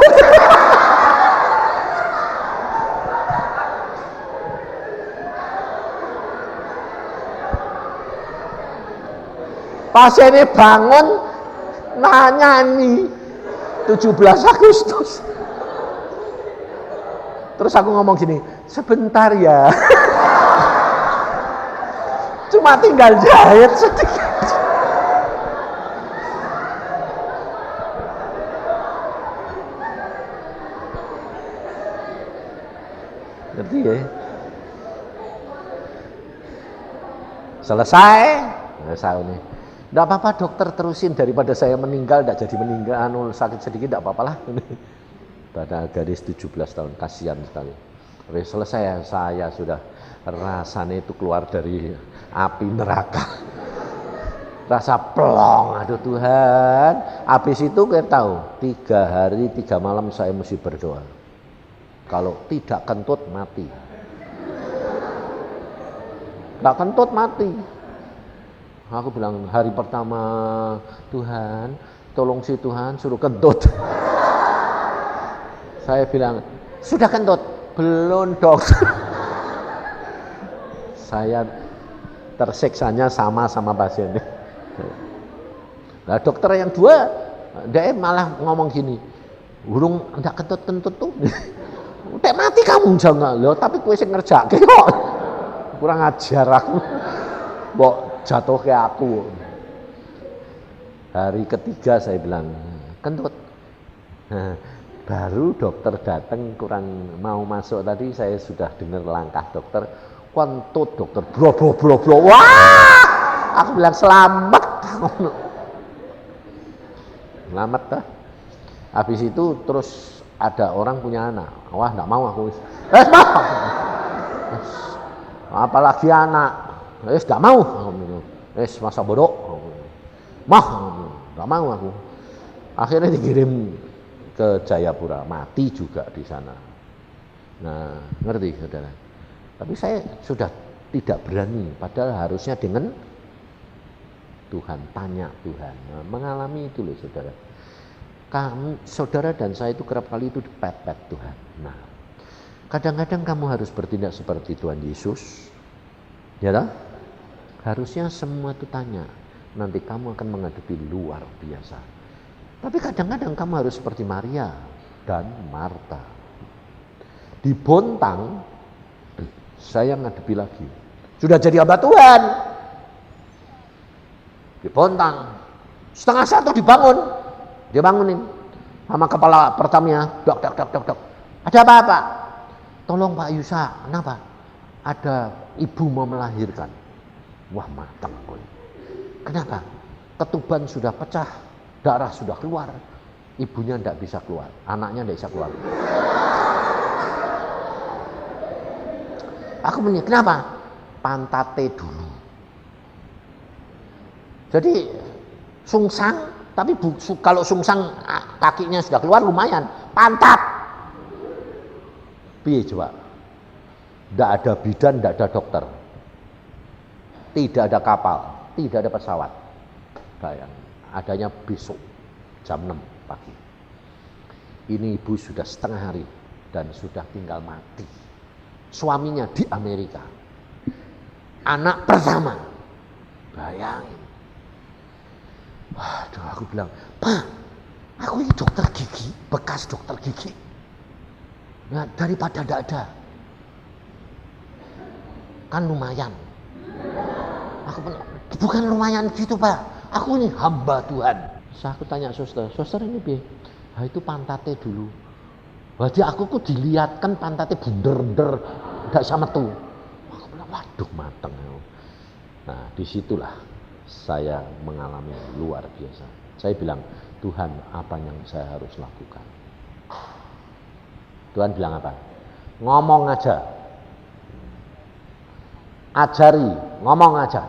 Pasiennya bangun nyanyi 17 Agustus. Terus aku ngomong gini, sebentar ya. Cuma tinggal jahit sedikit. Ngerti ya? Selesai nih. Enggak apa-apa dokter, terusin daripada saya meninggal, enggak jadi meninggal, sakit sedikit enggak apa-apa lah. Pada gadis 17 tahun, kasihan sekali. Oke, selesai saya sudah rasanya itu keluar dari api neraka. Rasa plong, aduh Tuhan. Habis itu kita tahu, 3 hari 3 malam saya mesti berdoa. Kalau tidak kentut mati. Enggak kentut mati. Aku bilang hari pertama, Tuhan, tolong si Tuhan suruh kentut. Saya bilang, sudah kentut? Belum dokter. Saya tersiksanya sama pasien. Nah dokter yang 2, dia malah ngomong gini, burung enggak kentut-kentut tuh. Udah mati kamu jangan loh, tapi kowe sing ngerjake kok. Kurang ajar aku. Mbok jatuh ke aku. Hari ketiga saya bilang kentut. Nah, baru dokter datang kurang mau masuk tadi saya sudah dengar langkah dokter. Kentut dokter bro. Wah! Aku bilang selamat. Selamat dah. Habis itu terus ada orang punya anak. Wah, enggak mau aku. Mau. Apalagi anak. Enggak mau. Masa bodoh. Enggak mau aku. Akhirnya dikirim ke Jayapura, mati juga di sana. Nah, ngerti saudara? Tapi saya sudah tidak berani, padahal harusnya dengan Tuhan, tanya Tuhan. Nah, mengalami itu loh saudara. Saudara dan saya itu kerap kali itu dipepet Tuhan. Nah, kadang-kadang kamu harus bertindak seperti Tuhan Yesus. Ya tak? Harusnya semua itu tanya. Nanti kamu akan menghadapi luar biasa. Tapi kadang-kadang kamu harus seperti Maria dan Marta. Dibontang, saya ngadepi lagi. Sudah jadi hamba Tuhan. Dibontang. 12:30 dibangun. Dia bangunin. Sama kepala pertamanya, dok. Ada apa Pak? Tolong Pak Yusa, kenapa? Ada ibu mau melahirkan. Wah matang boy. Kenapa? Ketuban sudah pecah, darah sudah keluar, ibunya tidak bisa keluar, anaknya tidak bisa keluar. Aku punya, kenapa? Pantate dulu. Jadi sungsang, tapi kalau sungsang kakinya sudah keluar lumayan, pantat. Piye coba? Tidak ada bidan, tidak ada dokter, tidak ada kapal, tidak ada pesawat. Bayang, adanya besok jam 6 pagi. Ini ibu sudah setengah hari dan sudah tinggal mati. Suaminya di Amerika. Anak pertama. Bayangin. Waduh, aku bilang, Pak, aku ini dokter gigi, bekas dokter gigi. Nah, daripada tidak ada. Kan lumayan. Aku bilang, bukan lumayan gitu Pak. Aku ini hamba Tuhan. Aku tanya suster ini piye? Itu pantate dulu. Jadi aku kok dilihatkan pantate bunder-bunder, enggak sama tuh. Aku bilang, waduh mateng. Nah, disitulah saya mengalami luar biasa. Saya bilang, Tuhan, apa yang saya harus lakukan? Tuhan bilang apa? Ngomong aja. Ajari, ngomong aja.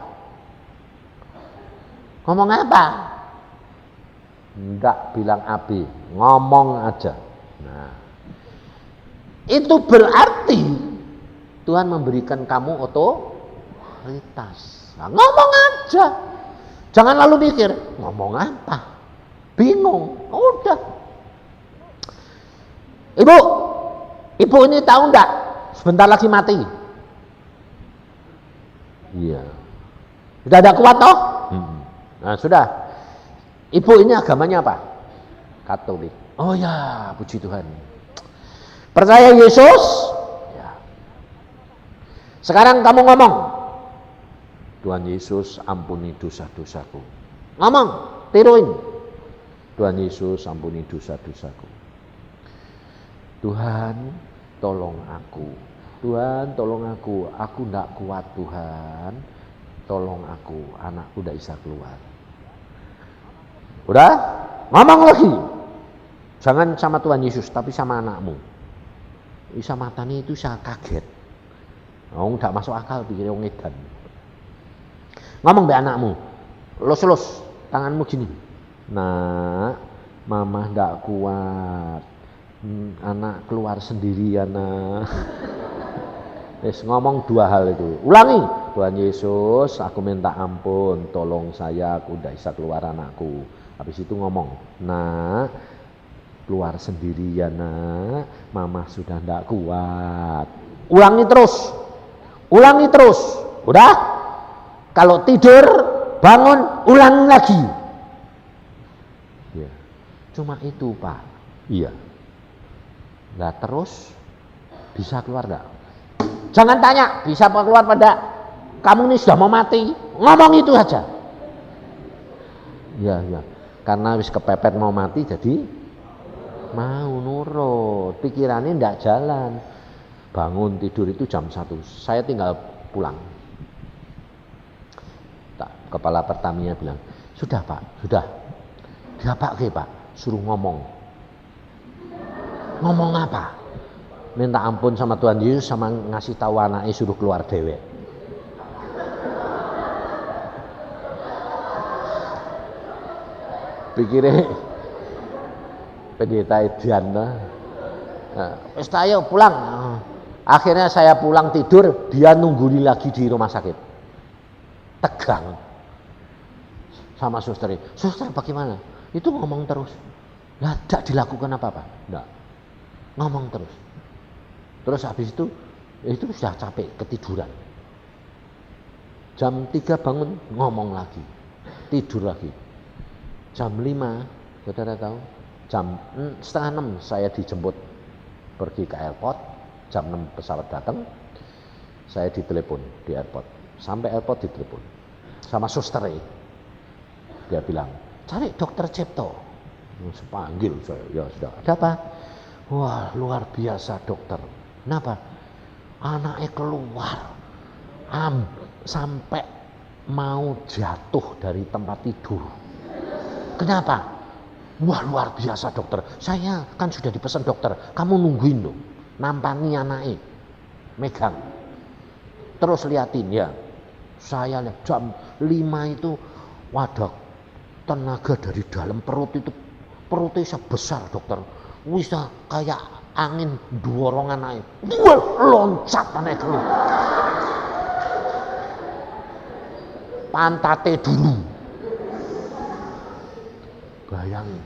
Ngomong apa? Enggak bilang AB, ngomong aja. Nah, itu berarti Tuhan memberikan kamu otoritas. Nah, ngomong aja. Jangan lalu mikir, ngomong apa? Bingung. Udah. Ibu ini tahu enggak? Sebentar lagi mati. Iya. Sudah ada kuat toh? Nah, sudah. Ibu ini agamanya apa? Katolik. Oh ya, puji Tuhan. Percaya Yesus? Ya. Sekarang kamu ngomong. Tuhan Yesus, ampuni dosa-dosaku. Ngomong, tiruin. Tuhan Yesus, ampuni dosa-dosaku. Tuhan, tolong aku. Tuhan, tolong aku. Aku enggak kuat, Tuhan. Tolong aku, anakku tidak bisa keluar. Udah? Ngomong lagi. Jangan sama Tuhan Yesus, tapi sama anakmu. Isa matanya itu saya kaget. Tidak masuk akal pikirnya orang edan. Ngomong be anakmu. Los, tanganmu gini. Nah, mama tidak kuat. Anak keluar sendirian. Yes, ngomong dua hal itu. Ulangi. Tuhan Yesus, aku minta ampun, tolong saya, aku tidak bisa keluar anakku. Habis itu ngomong, nah keluar sendirian nak, mama sudah tidak kuat. Ulangi terus. Udah? Kalau tidur, bangun, ulangi lagi. Ya. Cuma itu Pak. Iya. Nah terus bisa keluar enggak? Jangan tanya, bisa keluar pada kamu ini sudah mau mati, ngomong itu aja. Ya. Karena wis kepepet mau mati jadi mau nurut. Pikirannya ndak jalan. Bangun tidur itu jam 1. Saya tinggal pulang. Kepala Pertamina bilang, "Sudah, Pak, sudah." Diapakke, Pak? Suruh ngomong. Ngomong apa? Minta ampun sama Tuhan Yesus sama ngasih tahu anaknya suruh keluar dewek. Pikirnya pendeta Edian wis ayo pulang. Akhirnya saya pulang tidur, dia nungguni lagi di rumah sakit. Tegang sama suster. Suster bagaimana? Itu ngomong terus. Lah tidak dilakukan apa-apa. Enggak. Ngomong terus. Terus habis itu sudah capek, ketiduran. Jam 3 bangun, ngomong lagi. Tidur lagi. Jam 5, saudara tahu, jam 5:30 saya dijemput pergi ke airport. Jam 6 pesawat datang, saya ditelepon di airport. Sampai airport ditelepon sama suster. Dia bilang, cari dokter Cipto. Panggil saya, ya sudah. Ada apa? Wah, luar biasa dokter. Kenapa? Anaknya keluar sampai mau jatuh dari tempat tidur. Kenapa? Wah, luar biasa dokter. Saya kan sudah dipesan dokter, kamu nungguin loh, nampani anaknya, megang. Terus liatin ya. Saya lihat jam 5 itu wadah tenaga dari dalam perut itu, perutnya sebesar dokter. Bisa kayak angin dorong anaknya. Wah, loncat anaknya keluar. Pantate dulu. Bayangin,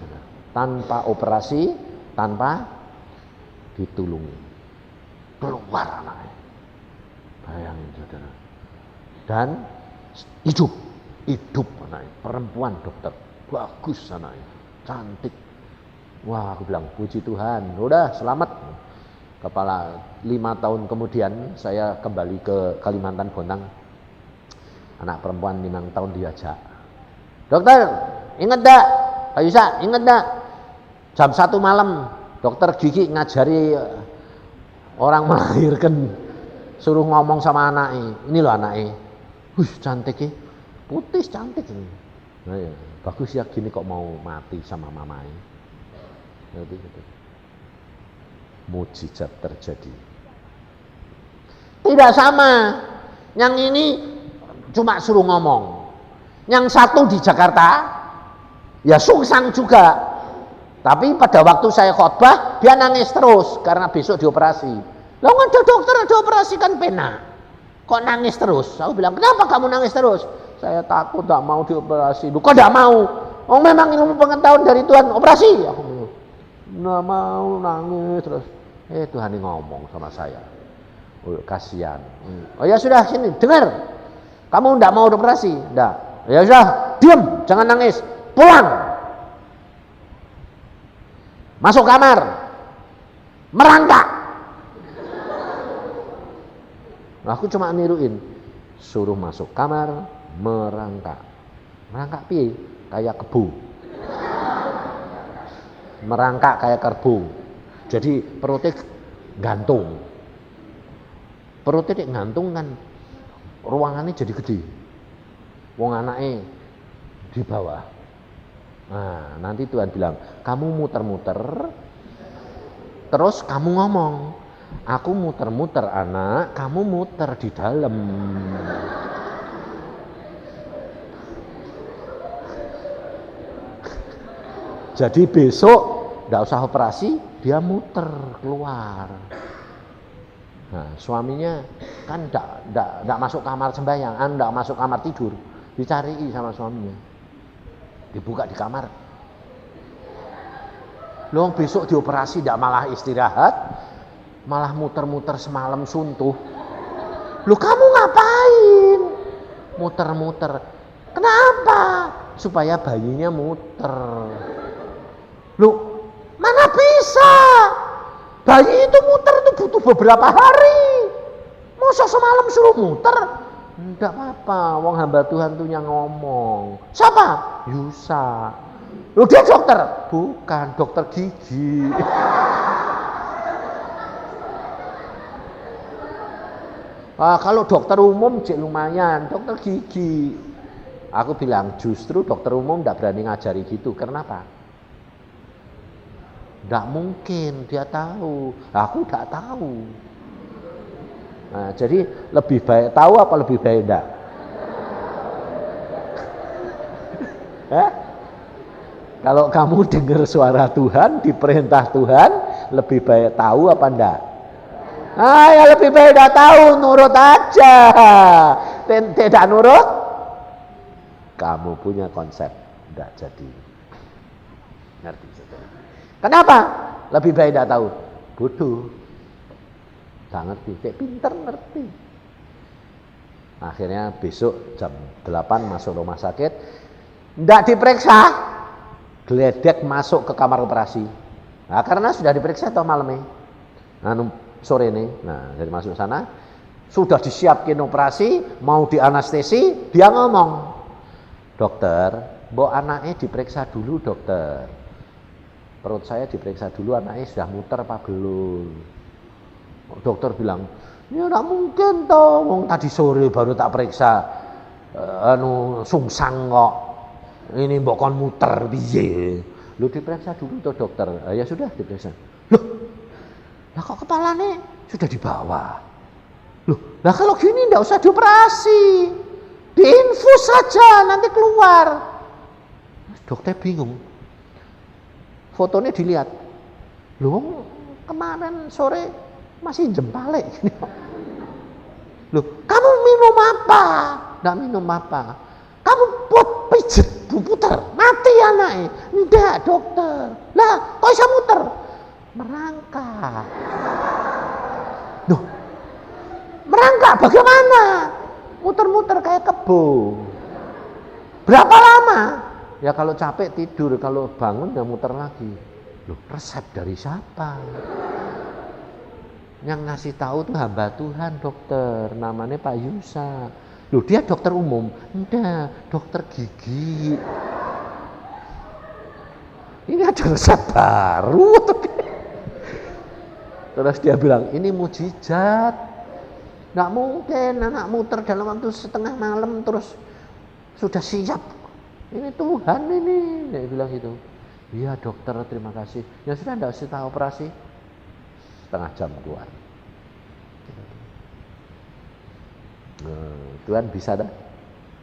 tanpa operasi, tanpa ditulungi, keluar anaknya. Bayangin saudara. Dan hidup anaknya, perempuan dokter, bagus anaknya, cantik. Wah, aku bilang puji Tuhan, udah selamat. Kepala 5 tahun kemudian saya kembali ke Kalimantan Bonang. Anak perempuan 5 tahun diajak, dokter, inget dak? Pak Yusa, inget dak? Jam 1 malam dokter gigi ngajari orang melahirkan, suruh ngomong sama anaknya. Ini loh anaknya, cantik ya, putih cantik ini. Nah, ya, bagus ya, gini kok mau mati sama mamanya. Gitu. Mujizat terjadi. Tidak sama. Yang ini cuma suruh ngomong. Yang satu di Jakarta, ya sungsang juga. Tapi pada waktu saya khotbah, dia nangis terus karena besok dioperasi. Lah ada dokter, ada operasi kan pena. Kok nangis terus? Aku bilang, kenapa kamu nangis terus? Saya takut, tak mau dioperasi. Loh, kok tidak mau? Oh, memang ilmu pengetahuan dari Tuhan, operasi. Aku bilang, nggak mau, nangis terus. Tuhan ini ngomong sama saya. Oh, kasihan. Oh ya sudah, sini dengar. Kamu tidak mau operasi? Tidak. Ya sudah, diam, jangan nangis. Pulang. Masuk kamar. Merangkak. Nah, aku cuma niruin. Suruh masuk kamar, merangkak. Merangkak piye? Kayak kebu. Merangkak kayak kerbau. Jadi perutnya gantung. Perutnya gantung kan ruangannya jadi gede. Wong anaknya di bawah. Nah, nanti Tuhan bilang, kamu muter-muter, terus kamu ngomong, aku muter-muter anak, kamu muter di dalam. Jadi besok tidak usah operasi, dia muter keluar. Nah, suaminya kan tidak masuk kamar sembahyang, tidak masuk kamar tidur, dicari sama suaminya, dibuka di kamar. Loh, besok dioperasi tidak malah istirahat, malah muter-muter semalam suntuh. Loh, kamu ngapain? Muter-muter. Kenapa? Supaya bayinya muter. Loh, mana bisa? Bayi itu muter itu butuh beberapa hari. Masa semalam suruh muter? Enggak apa-apa, wong hamba Tuhan tuh yang ngomong. Siapa? Yusa. Loh, dia dokter? Bukan, dokter gigi. Kalau dokter umum cek lumayan, dokter gigi. Aku bilang justru dokter umum tidak berani ngajari gitu. Kenapa? Tidak mungkin dia tahu. Aku tidak tahu. Nah, jadi lebih baik tahu apa lebih baik tidak? Kalau kamu dengar suara Tuhan, diperintah Tuhan, lebih baik tahu apa enggak? Ya lebih baik tidak tahu, nurut aja. Tidak nurut, kamu punya konsep, tidak jadi. Ngerti saudara? Kenapa? Lebih baik tidak tahu. Bodoh. Tidak ngerti, pinter ngerti. Akhirnya besok jam 8 masuk rumah sakit, tidak diperiksa, geledek masuk ke kamar operasi. Nah, karena sudah diperiksa toh malamnya. Nah, sore ini, nah dari masuk sana, sudah disiapkan operasi, mau dianestesi, dia ngomong, dokter, mbok anaknya diperiksa dulu dokter. perut saya diperiksa dulu, anaknya sudah muter apa belum. Dokter bilang, ya enggak mungkin toh, wong tadi sore baru tak periksa sungsang kok. Ini mbok kon muter piye? Lu diperiksa dulu toh dokter. Ya sudah diperiksa. Loh. Lah kok kepalanya sudah dibawa? Loh, lah kalau gini enggak usah dioperasi. Diinfus saja nanti keluar. Dokter bingung. Fotonya dilihat. Loh, kemarin sore masih jempale. Loh, kamu minum apa? Enggak minum apa. Kamu pijet, puter, mati anaknya. Enggak, dokter. Lah, kok bisa muter? Merangkak. Loh, merangkak bagaimana? Muter-muter kayak kebo. Berapa lama? Ya kalau capek tidur, kalau bangun ya muter lagi. Loh, resep dari siapa? Yang ngasih tahu tuh hamba Tuhan, dokter, namanya Pak Yusa. Loh, dia dokter umum? Enggak, dokter gigi. Ini ada resep baru. Terus dia bilang, ini mujizat. Nggak mungkin anak muter dalam waktu setengah malam terus sudah siap. Ini Tuhan ini. Dia bilang gitu. Iya dokter, terima kasih. Ya sudah, enggak usah operasi. Setengah jam keluar. Tuhan bisa dah.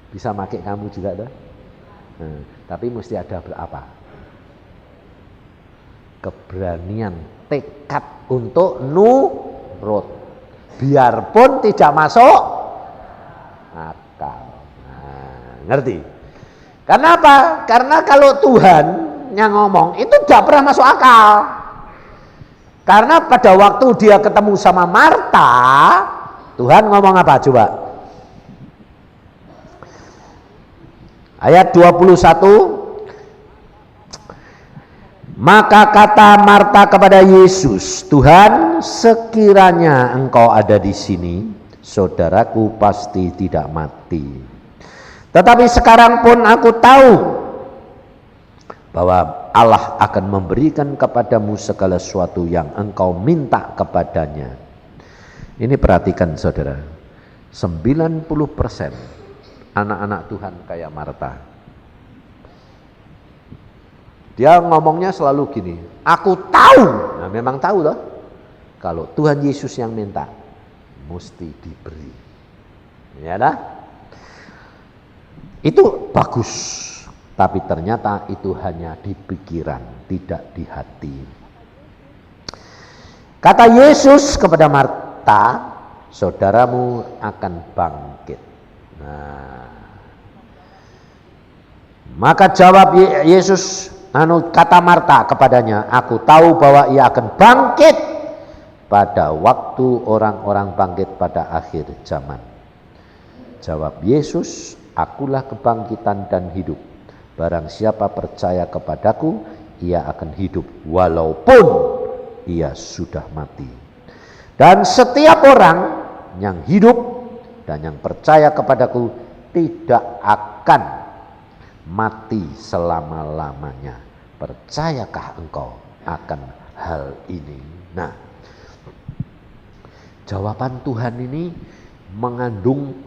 Bisa pakai kamu juga dah. Tapi mesti ada apa? Keberanian, tekad untuk nurut. Biarpun tidak masuk akal. Ngerti? Karena apa? Karena kalau Tuhan yang ngomong itu tidak pernah masuk akal. Karena pada waktu dia ketemu sama Marta, Tuhan ngomong apa? Coba. Ayat 21. Maka kata Marta kepada Yesus, Tuhan, sekiranya engkau ada di sini, saudaraku pasti tidak mati. Tetapi sekarang pun aku tahu bahwa Allah akan memberikan kepadamu segala sesuatu yang engkau minta kepadanya. Ini perhatikan saudara, 90% anak-anak Tuhan kayak Marta. Dia ngomongnya selalu gini, aku tahu. Nah memang tahu loh. Kalau Tuhan Yesus yang minta, mesti diberi. Ya dah. Itu bagus. Tapi ternyata itu hanya di pikiran, tidak di hati. Kata Yesus kepada Marta, saudaramu akan bangkit. Nah, maka jawab Yesus, kata Marta kepadanya, aku tahu bahwa ia akan bangkit pada waktu orang-orang bangkit pada akhir zaman. Jawab Yesus, akulah kebangkitan dan hidup. Barang siapa percaya kepadaku, ia akan hidup walaupun ia sudah mati. Dan setiap orang yang hidup dan yang percaya kepadaku tidak akan mati selama-lamanya. Percayakah engkau akan hal ini? Nah, jawaban Tuhan ini mengandung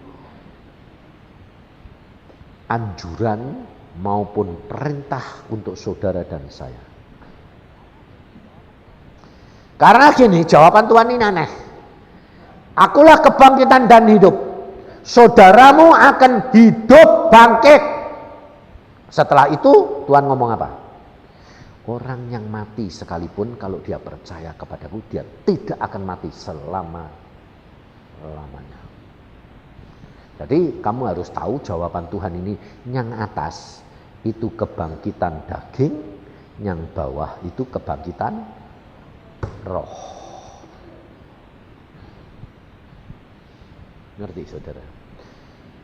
anjuran maupun perintah untuk saudara dan saya. Karena gini, jawaban Tuhan ini aneh. Akulah kebangkitan dan hidup. Saudaramu akan hidup bangkit. Setelah itu Tuhan ngomong apa? Orang yang mati sekalipun kalau dia percaya kepadaku, dia tidak akan mati selama-lamanya. Jadi kamu harus tahu jawaban Tuhan ini, yang atas itu kebangkitan daging, yang bawah itu kebangkitan roh. Ngerti saudara?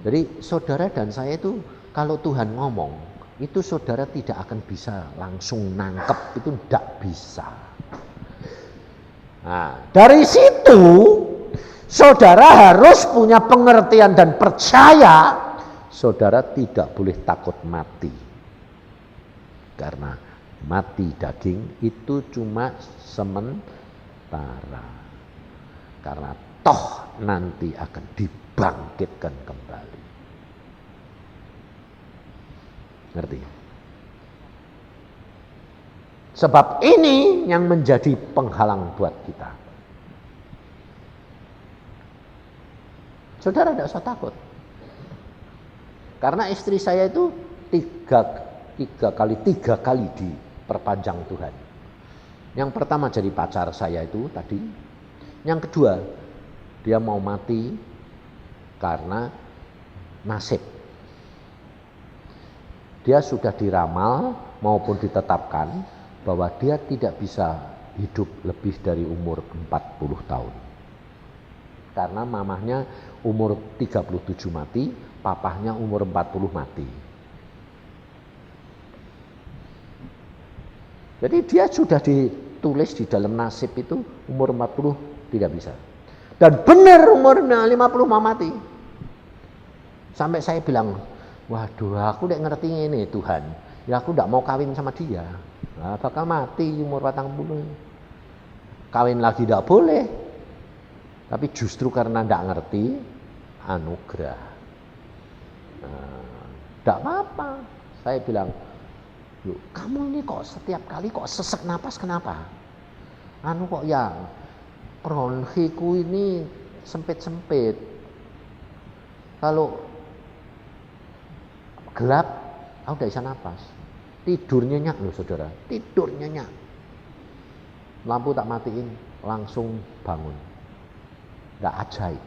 Jadi saudara dan saya itu kalau Tuhan ngomong, itu saudara tidak akan bisa langsung nangkep, itu tidak bisa. Nah, dari situ saudara harus punya pengertian dan percaya saudara tidak boleh takut mati. Karena mati daging itu cuma sementara. Karena toh nanti akan dibangkitkan kembali. Ngerti? Sebab ini yang menjadi penghalang buat kita. Saudara tidak usah takut. Karena istri saya itu tiga kali diperpanjang Tuhan. Yang pertama jadi pacar saya itu tadi. Yang kedua, dia mau mati karena nasib. Dia sudah diramal maupun ditetapkan bahwa dia tidak bisa hidup lebih dari umur 40 tahun. Karena mamahnya umur 37 mati, papahnya umur 40 mati. Jadi dia sudah ditulis di dalam nasib itu umur 40 tidak bisa. Dan benar umurnya 50 mau mati. Sampai saya bilang, waduh aku udah ngerti ini Tuhan. Ya aku tidak mau kawin sama dia. Nah, bakal mati umur 40. Kawin lagi tidak boleh. Tapi justru karena tidak ngerti, anugerah. Tidak apa-apa. Saya bilang, loh, kamu ini kok setiap kali kok sesek napas kenapa? Kok ya bronkiku ini sempit-sempit. Kalau gelap, aku tidak bisa napas. Tidur nyenyak loh saudara, tidur nyenyak. Lampu tak matiin, langsung bangun. Tidak ajaib.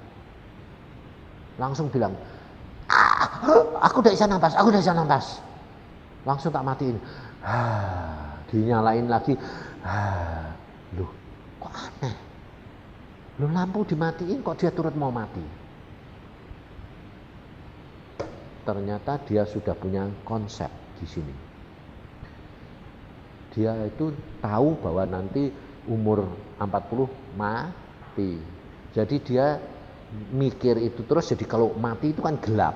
Langsung bilang, aku tidak bisa napas, aku tidak bisa napas. Langsung tak matiin. Dinyalain lagi. Loh, kok aneh? Loh lampu dimatiin kok dia turut mau mati? Ternyata dia sudah punya konsep di sini. Dia itu tahu bahwa nanti umur 40 mati. Jadi dia mikir itu terus, jadi kalau mati itu kan gelap.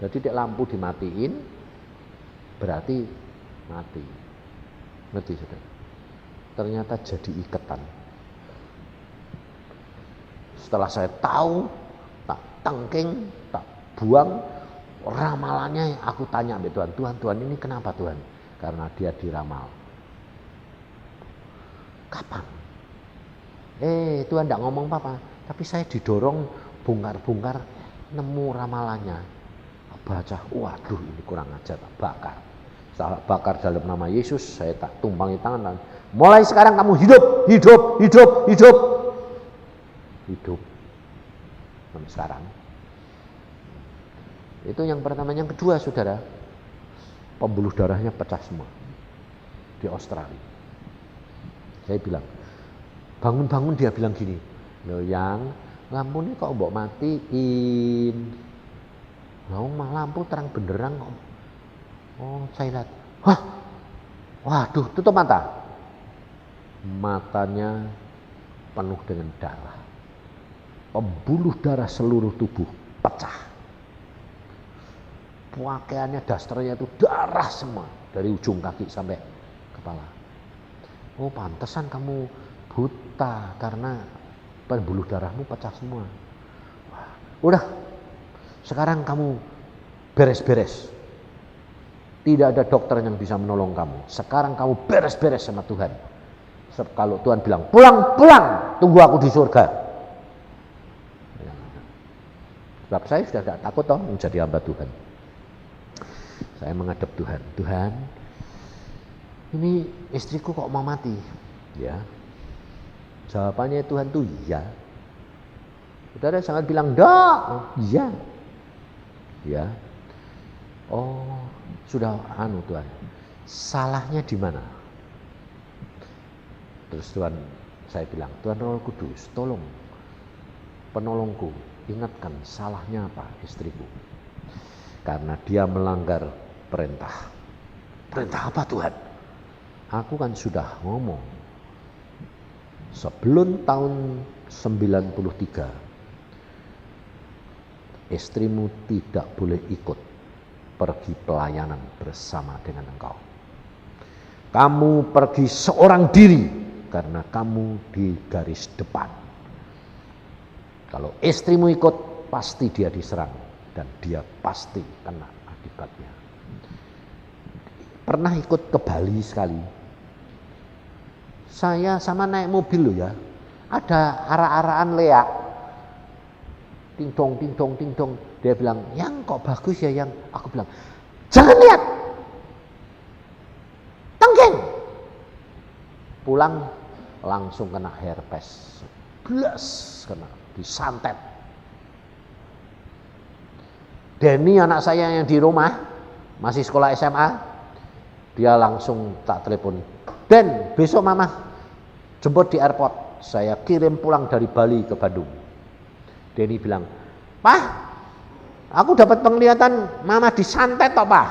Jadi lampu dimatiin berarti mati. Ngerti saudara? Ternyata jadi ikatan. Setelah saya tahu, tak tangking, tak buang ramalannya, aku tanya sama Tuhan, Tuhan ini kenapa Tuhan? Karena dia diramal. Kapan? Tuhan tidak ngomong apa-apa, tapi saya didorong bongkar-bongkar, nemu ramalannya. Baca, waduh ini kurang ajar, bakar. Saya bakar dalam nama Yesus, saya tak tumpangi tangan. Mulai sekarang kamu hidup. Sampai sekarang. Itu yang pertama. Yang kedua saudara, pembuluh darahnya pecah semua di Australia. Saya bilang, bangun-bangun, dia bilang gini, loh yang lampu ini kok mbok matiin, lampu terang benderang kok. Oh saya lihat, waduh tutup mata, matanya penuh dengan darah, pembuluh darah seluruh tubuh pecah. Pakaiannya, dasternya itu darah semua dari ujung kaki sampai kepala. Oh pantesan kamu buta karena pembuluh darahmu pecah semua. Udah, sekarang kamu beres-beres. Tidak ada dokter yang bisa menolong kamu. Sekarang kamu beres-beres sama Tuhan. Kalau Tuhan bilang pulang, tunggu aku di surga. Sebab saya sudah tidak takut toh menjadi hamba Tuhan. Saya menghadap Tuhan. Tuhan, ini istriku kok mau mati? Ya. Jawabannya Tuhan tuh iya. Saudara sangat bilang dah, iya. Ya. Oh, sudah Tuhan. Salahnya di mana? Terus Tuhan, saya bilang, Tuhan Roh Kudus, tolong penolongku, ingatkan salahnya apa istriku? Karena dia melanggar perintah. Perintah apa Tuhan? Aku kan sudah ngomong. Sebelum tahun 93, istrimu tidak boleh ikut pergi pelayanan bersama dengan engkau. Kamu pergi seorang diri karena kamu di garis depan. Kalau istrimu ikut, pasti dia diserang dan dia pasti kena akibatnya. Pernah ikut ke Bali sekali. Saya sama naik mobil loh ya. Ada arak-arakan leak. Ting dong, ting dong, ting dong. Dia bilang, "Yang kok bagus ya yang." Aku bilang, "Jangan lihat. Tenggeng." Pulang langsung kena herpes. Blas kena, disantet. Denny anak saya yang di rumah, masih sekolah SMA, dia langsung tak telepon. "Den, besok mama jemput di airport. Saya kirim pulang dari Bali ke Bandung." Denny bilang, "Pak, aku dapat penglihatan mama disantet toh, Pak.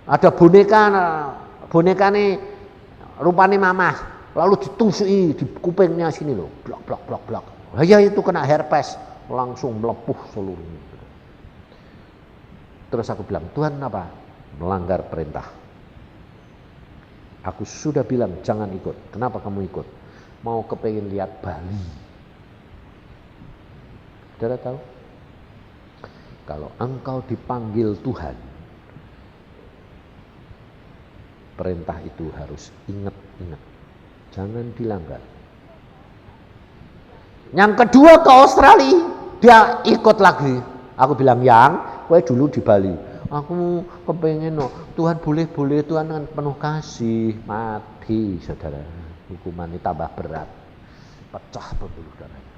Ada boneka nih rupanya mama, lalu ditusuki di kupingnya sini loh, blak blak blak blak. Ya itu kena herpes, langsung melepuh seluruhnya." Terus aku bilang, "Tuhan apa? Melanggar perintah. Aku sudah bilang jangan ikut. Kenapa kamu ikut? Mau kepengen lihat Bali." Saudara tahu? Kalau engkau dipanggil Tuhan, perintah itu harus ingat-ingat. Jangan dilanggar. Yang kedua ke Australia, dia ikut lagi. Aku bilang, "Yang, kowe dulu di Bali. Aku kepengen Tuhan boleh Tuhan kan penuh kasih." Mati saudara, hukuman ini tambah berat, pecah pembuluh darahnya.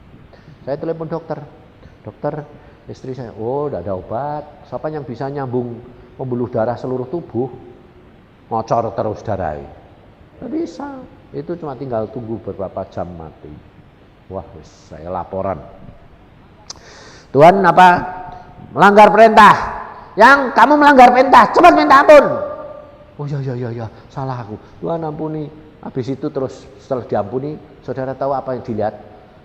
Saya telepon dokter, "Dokter, istri saya, tidak ada obat. Siapa yang bisa nyambung pembuluh darah seluruh tubuh? Ngocor terus darahnya." Tidak bisa, itu cuma tinggal tunggu beberapa jam mati. Wah, saya laporan. "Tuhan apa? Melanggar perintah. Yang kamu melanggar perintah, cepat minta ampun." "Oh ya, salah aku. Tuhan ampuni." Habis itu terus setelah diampuni, saudara tahu apa yang dilihat?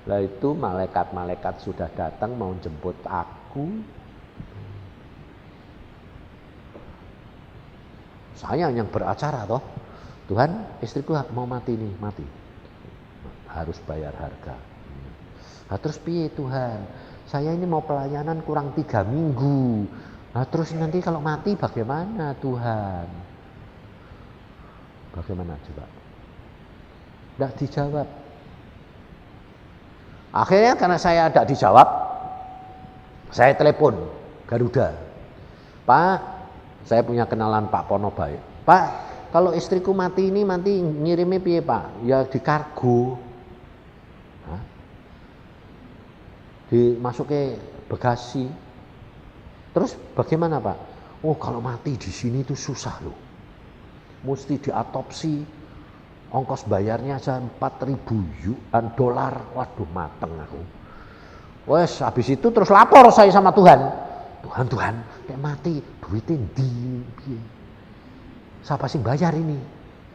Lah itu malaikat-malaikat sudah datang mau jemput aku. Saya yang beracara toh. "Tuhan, istriku mau mati nih, mati. Harus bayar harga." Nah, terus piye Tuhan? Saya ini mau pelayanan kurang 3 minggu. Nah, terus nanti kalau mati bagaimana Tuhan? Bagaimana coba? Tidak dijawab. Akhirnya karena saya tidak dijawab, saya telepon Garuda. "Pak, saya punya kenalan Pak Pono baik. Pak, kalau istriku mati ini nanti ngirimnya piye Pak?" "Ya di kargo. Dimasuke bagasi." "Terus bagaimana Pak?" "Oh kalau mati di sini itu susah loh. Mesti diatopsi. Ongkos bayarnya aja 4.000 dolar. Waduh mateng aku." Wes habis itu terus lapor saya sama Tuhan. Tuhan, nek mati duitnya ndi piye? Siapa sih bayar ini?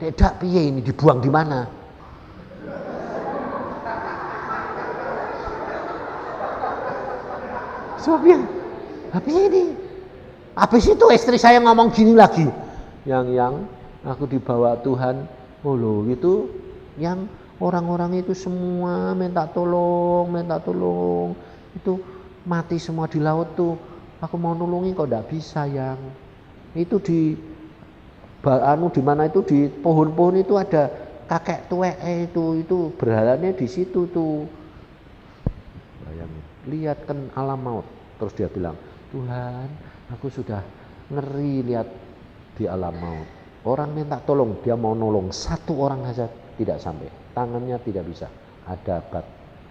Tidak piye ini dibuang di mana?" Soalnya, tapi ini, habis itu istri saya ngomong gini lagi, yang aku dibawa Tuhan, oh loh itu, yang orang-orang itu semua minta tolong, itu mati semua di laut tuh, aku mau nolongin kok enggak bisa yang, itu di mana itu di pohon-pohon itu ada kakek tuwek itu berhalanya di situ tuh. Bayangin. Lihat kan alam maut. Terus dia bilang, "Tuhan, aku sudah ngeri lihat di alam maut. Orang minta tolong, dia mau nolong 1 orang saja tidak sampai. Tangannya tidak bisa. Ada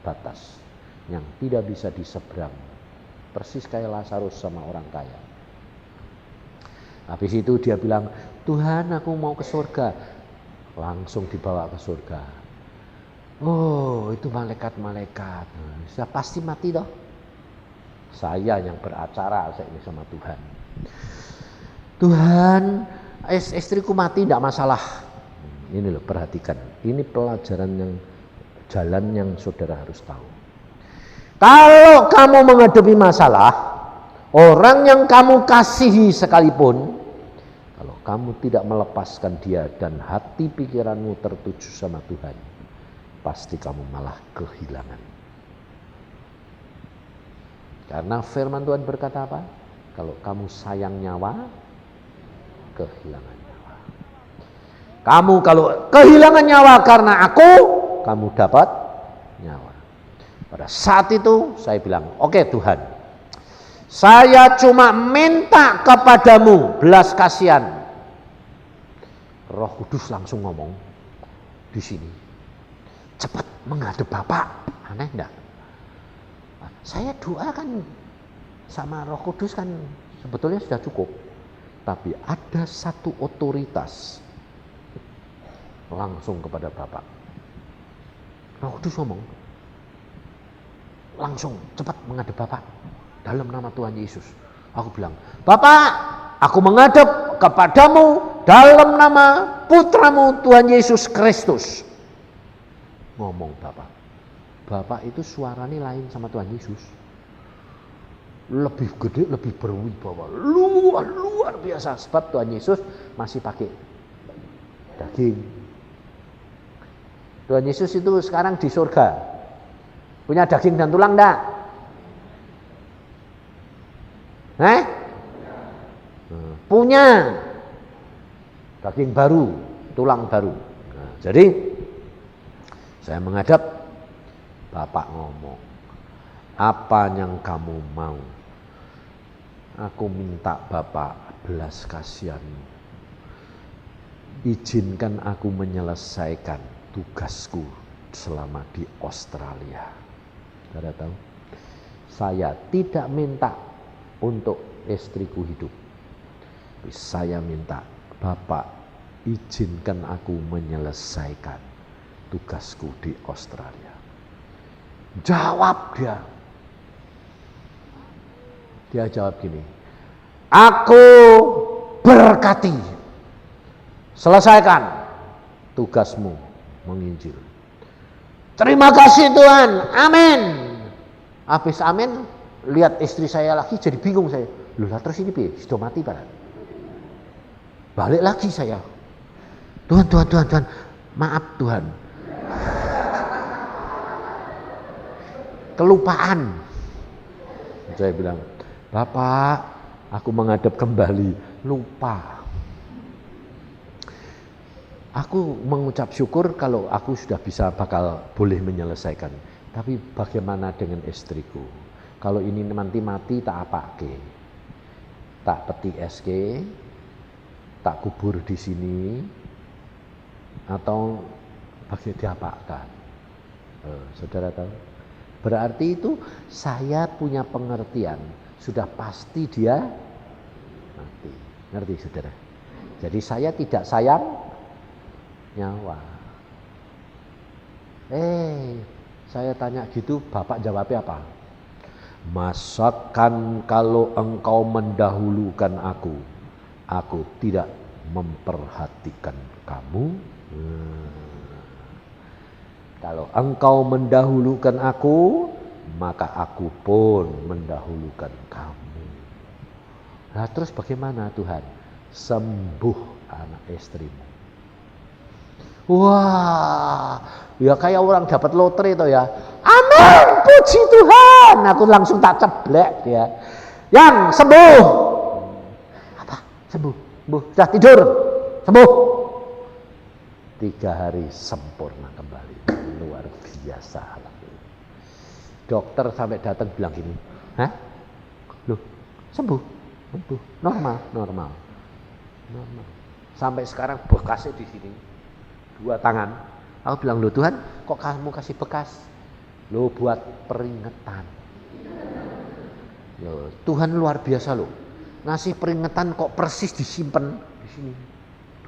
batas yang tidak bisa diseberang. Persis kayak Lazarus sama orang kaya." Habis itu dia bilang, "Tuhan, aku mau ke surga." Langsung dibawa ke surga. Oh, itu malaikat-malaikat. Sudah pasti mati toh. Saya yang beracara saya ini sama Tuhan. "Tuhan, istriku mati tidak masalah." Ini loh, perhatikan. Ini pelajaran yang jalan yang saudara harus tahu. Kalau kamu menghadapi masalah, orang yang kamu kasihi sekalipun, kalau kamu tidak melepaskan dia dan hati pikiranmu tertuju sama Tuhan, pasti kamu malah kehilangan. Karena firman Tuhan berkata apa? Kalau kamu sayang nyawa, kehilangan nyawa. Kamu kalau kehilangan nyawa karena aku, kamu dapat nyawa. Pada saat itu saya bilang, oke Tuhan, saya cuma minta kepadamu belas kasihan. Roh Kudus langsung ngomong di sini, cepat menghadap Bapak. Aneh enggak? Saya doa kan sama Roh Kudus kan sebetulnya sudah cukup. Tapi ada satu otoritas langsung kepada Bapak. Roh Kudus ngomong, langsung cepat menghadap Bapak dalam nama Tuhan Yesus. Aku bilang, Bapak, aku menghadap kepadamu dalam nama putramu Tuhan Yesus Kristus. Ngomong Bapak. Bapak itu suaranya lain sama Tuhan Yesus. Lebih gede, lebih berwibawa. Luar biasa. Sebab Tuhan Yesus masih pakai daging. Tuhan Yesus itu sekarang di surga. Punya daging dan tulang enggak? Punya. Daging baru, tulang baru. Nah, jadi saya menghadap, Bapak ngomong, apa yang kamu mau? Aku minta Bapak belas kasihanmu. Izinkan aku menyelesaikan tugasku selama di Australia. Saudara tahu? Saya tidak minta untuk istriku hidup. Tapi saya minta, Bapak izinkan aku menyelesaikan tugasku di Australia. Jawab dia. Dia jawab gini, aku berkati. Selesaikan tugasmu menginjil. Terima kasih Tuhan, amin. Habis amin, lihat istri saya lagi jadi bingung saya. Loh lah terus ini piye? Sudah mati Pak. Balik lagi saya. Tuhan, maaf Tuhan. Kelupaan. Saya bilang, Bapak, aku menghadap kembali, lupa. Aku mengucap syukur kalau aku sudah bakal boleh menyelesaikan. Tapi bagaimana dengan istriku? Kalau ini nanti mati tak apake. Tak peti SK, tak kubur di sini, atau bagi diapakan? Saudara tahu? Berarti itu saya punya pengertian, sudah pasti dia mati. Ngerti saudara? Jadi saya tidak sayang nyawa. Saya tanya gitu, Bapak jawabnya apa? Masakan kalau engkau mendahulukan aku tidak memperhatikan kamu. Kalau engkau mendahulukan aku, maka aku pun mendahulukan kamu. Nah terus bagaimana Tuhan? Sembuh anak istrimu. Wah, ya kayak orang dapat lotre itu ya. Amin, puji Tuhan. Aku langsung tak ceblek ya. Yang sembuh. Apa? Sembuh. Sudah tidur. Sembuh. 3 hari sempurna kembali. Luar biasa. Dokter sampai datang bilang gini, hah? Loh, sembuh. Normal. Sampai sekarang bekasnya di sini. 2 tangan. Aku bilang, loh Tuhan, kok kamu kasih bekas? Loh buat peringatan. Loh, Tuhan luar biasa loh. Ngasih peringatan kok persis disimpan di sini.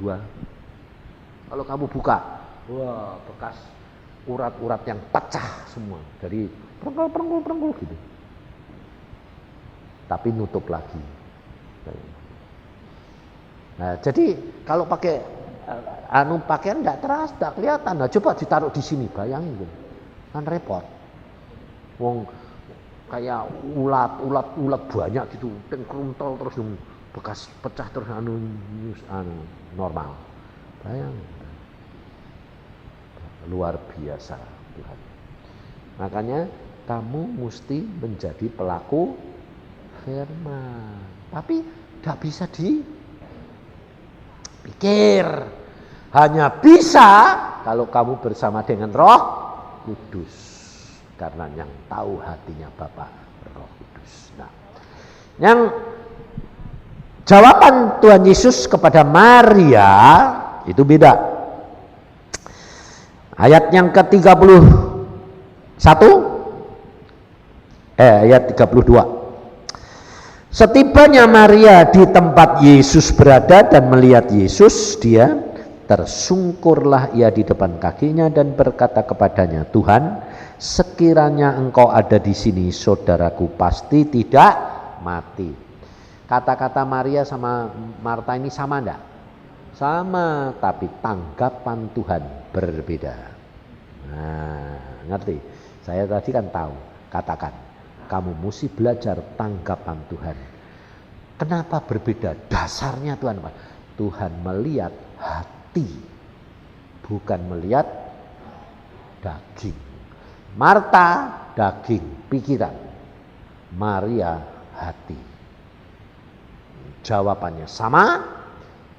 2. Kalau kamu buka, wah bekas urat-urat yang pecah semua dari perengkul gitu. Tapi nutup lagi. Nah, jadi kalau pakai pakaian enggak kelihatan. Nah, coba ditaruh di sini, bayangin kan repot. Wong kayak ulat banyak gitu, kruntel terus bekas pecah terus normal. Bayangkan. Luar biasa Tuhan. Makanya kamu mesti menjadi pelaku firman. Tapi tidak bisa dipikir. Hanya bisa kalau kamu bersama dengan Roh Kudus. Karena yang tahu hatinya Bapa Roh Kudus. Nah, yang jawaban Tuhan Yesus kepada Maria itu beda. Ayat yang ke-31 ayat 32. Setibanya Maria di tempat Yesus berada dan melihat Yesus, dia tersungkurlah ia di depan kakinya dan berkata kepadanya, "Tuhan, sekiranya engkau ada di sini, saudaraku pasti tidak mati." Kata-kata Maria sama Marta ini sama enggak? Sama, tapi tanggapan Tuhan berbeda. Nah, ngerti? Saya tadi kan tahu, katakan, kamu mesti belajar tanggapan Tuhan. Kenapa berbeda? Dasarnya Tuhan apa? Tuhan melihat hati, bukan melihat daging. Marta daging, pikiran. Maria hati. Jawabannya sama,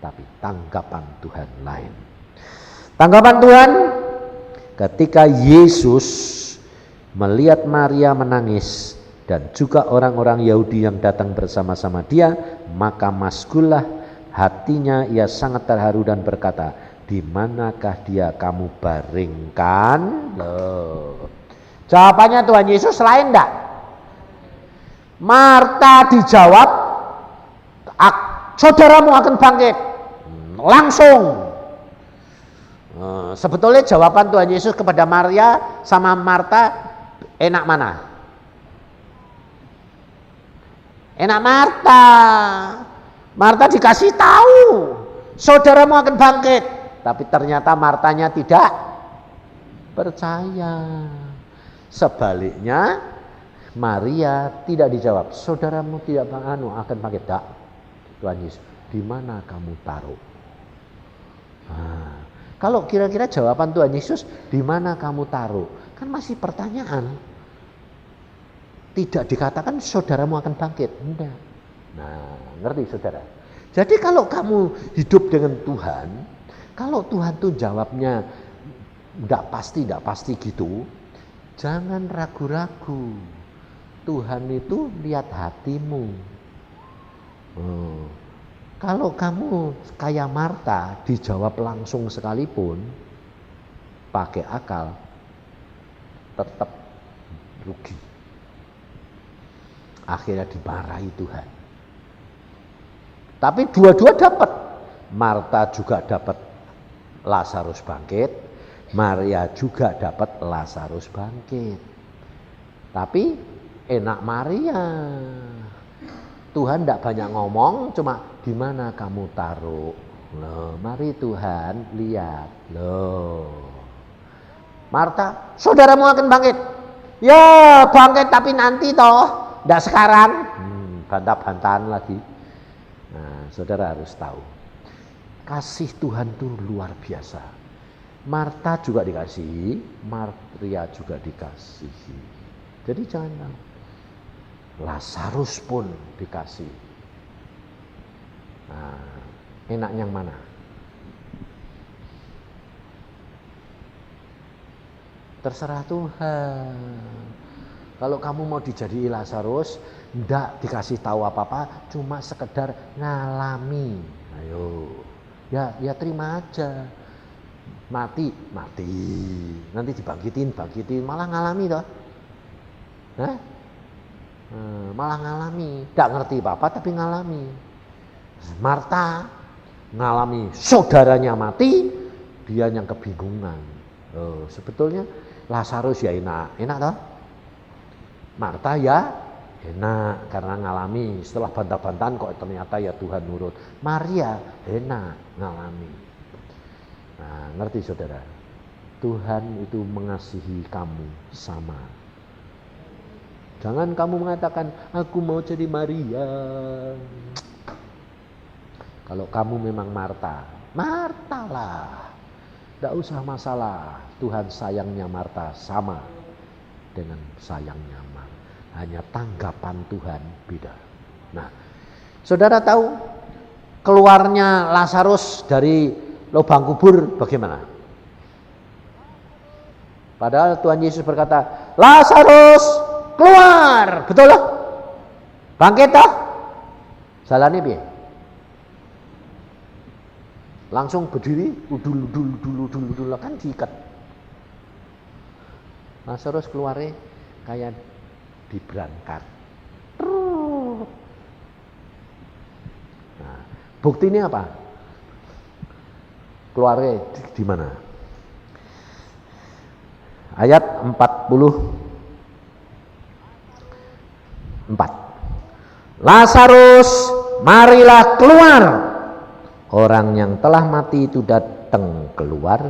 tapi tanggapan Tuhan lain. Tanggapan Tuhan ketika Yesus melihat Maria menangis dan juga orang-orang Yahudi yang datang bersama-sama dia, maka maskullah hatinya, ia sangat terharu dan berkata, "Di manakah dia kamu baringkan?" Loh. Jawabannya Tuhan Yesus lain enggak? Marta dijawab, "Saudaramu akan bangkit." Langsung. Sebetulnya jawaban Tuhan Yesus kepada Maria sama Marta enak mana? Enak Marta. Marta dikasih tahu, saudaramu akan bangkit. Tapi ternyata Martanya tidak percaya. Sebaliknya Maria tidak dijawab, saudaramu tidak akan bangkit. Tak. Tuhan Yesus, di mana kamu taruh? Nah, kalau kira-kira jawaban Tuhan Yesus, di mana kamu taruh? Kan masih pertanyaan. Tidak dikatakan saudaramu akan bangkit. Enggak. Nah, ngerti saudara? Jadi kalau kamu hidup dengan Tuhan, kalau Tuhan tuh jawabnya enggak pasti gitu, jangan ragu-ragu. Tuhan itu lihat hatimu. Kalau kamu kayak Marta dijawab langsung sekalipun pakai akal, tetap rugi. Akhirnya dimarahi Tuhan. Tapi dua-dua dapat. Marta juga dapat Lazarus bangkit, Maria juga dapat Lazarus bangkit. Tapi enak Maria. Tuhan tidak banyak ngomong, cuma di mana kamu taruh? Loh, mari Tuhan lihat. Loh. Marta, saudaramu akan bangkit. Ya, bangkit tapi nanti toh. Tidak sekarang, bantah-bantahan lagi. Nah, saudara harus tahu, kasih Tuhan itu luar biasa. Marta juga dikasihi, Maria juga dikasihi. Jadi jangan tahu. Lazarus pun dikasih. Nah, enak yang mana? Terserah Tuhan. Kalau kamu mau dijadiin Lazarus, enggak dikasih tahu apa-apa, cuma sekedar ngalami. Ayo, ya terima aja. Mati, nanti dibangkitin, malah ngalami toh. Hah? Malah ngalami, enggak ngerti apa-apa tapi ngalami. Marta ngalami saudaranya mati, dia yang kebingungan. Sebetulnya Lazarus ya enak toh. Marta ya enak karena ngalami, setelah bantah-bantahan kok ternyata ya Tuhan nurut. Maria enak ngalami. Nah, ngerti saudara? Tuhan itu mengasihi kamu sama. Jangan kamu mengatakan, aku mau jadi Maria. Kalau kamu memang Marta, Marta lah. Tidak usah masalah, Tuhan sayangnya Marta sama dengan sayangnya Marta. Hanya tanggapan Tuhan beda. Nah, saudara tahu keluarnya Lazarus dari lubang kubur bagaimana? Padahal Tuhan Yesus berkata, Lazarus keluar, betul lah? Bangkit toh? Salahnya piye? Langsung berdiri, udul kan diikat. Lazarus keluarnya kayak diberangkat. Nah, bukti ini apa? Keluarnya di mana? Ayat 44. Lazarus, marilah keluar. Orang yang telah mati itu datang keluar,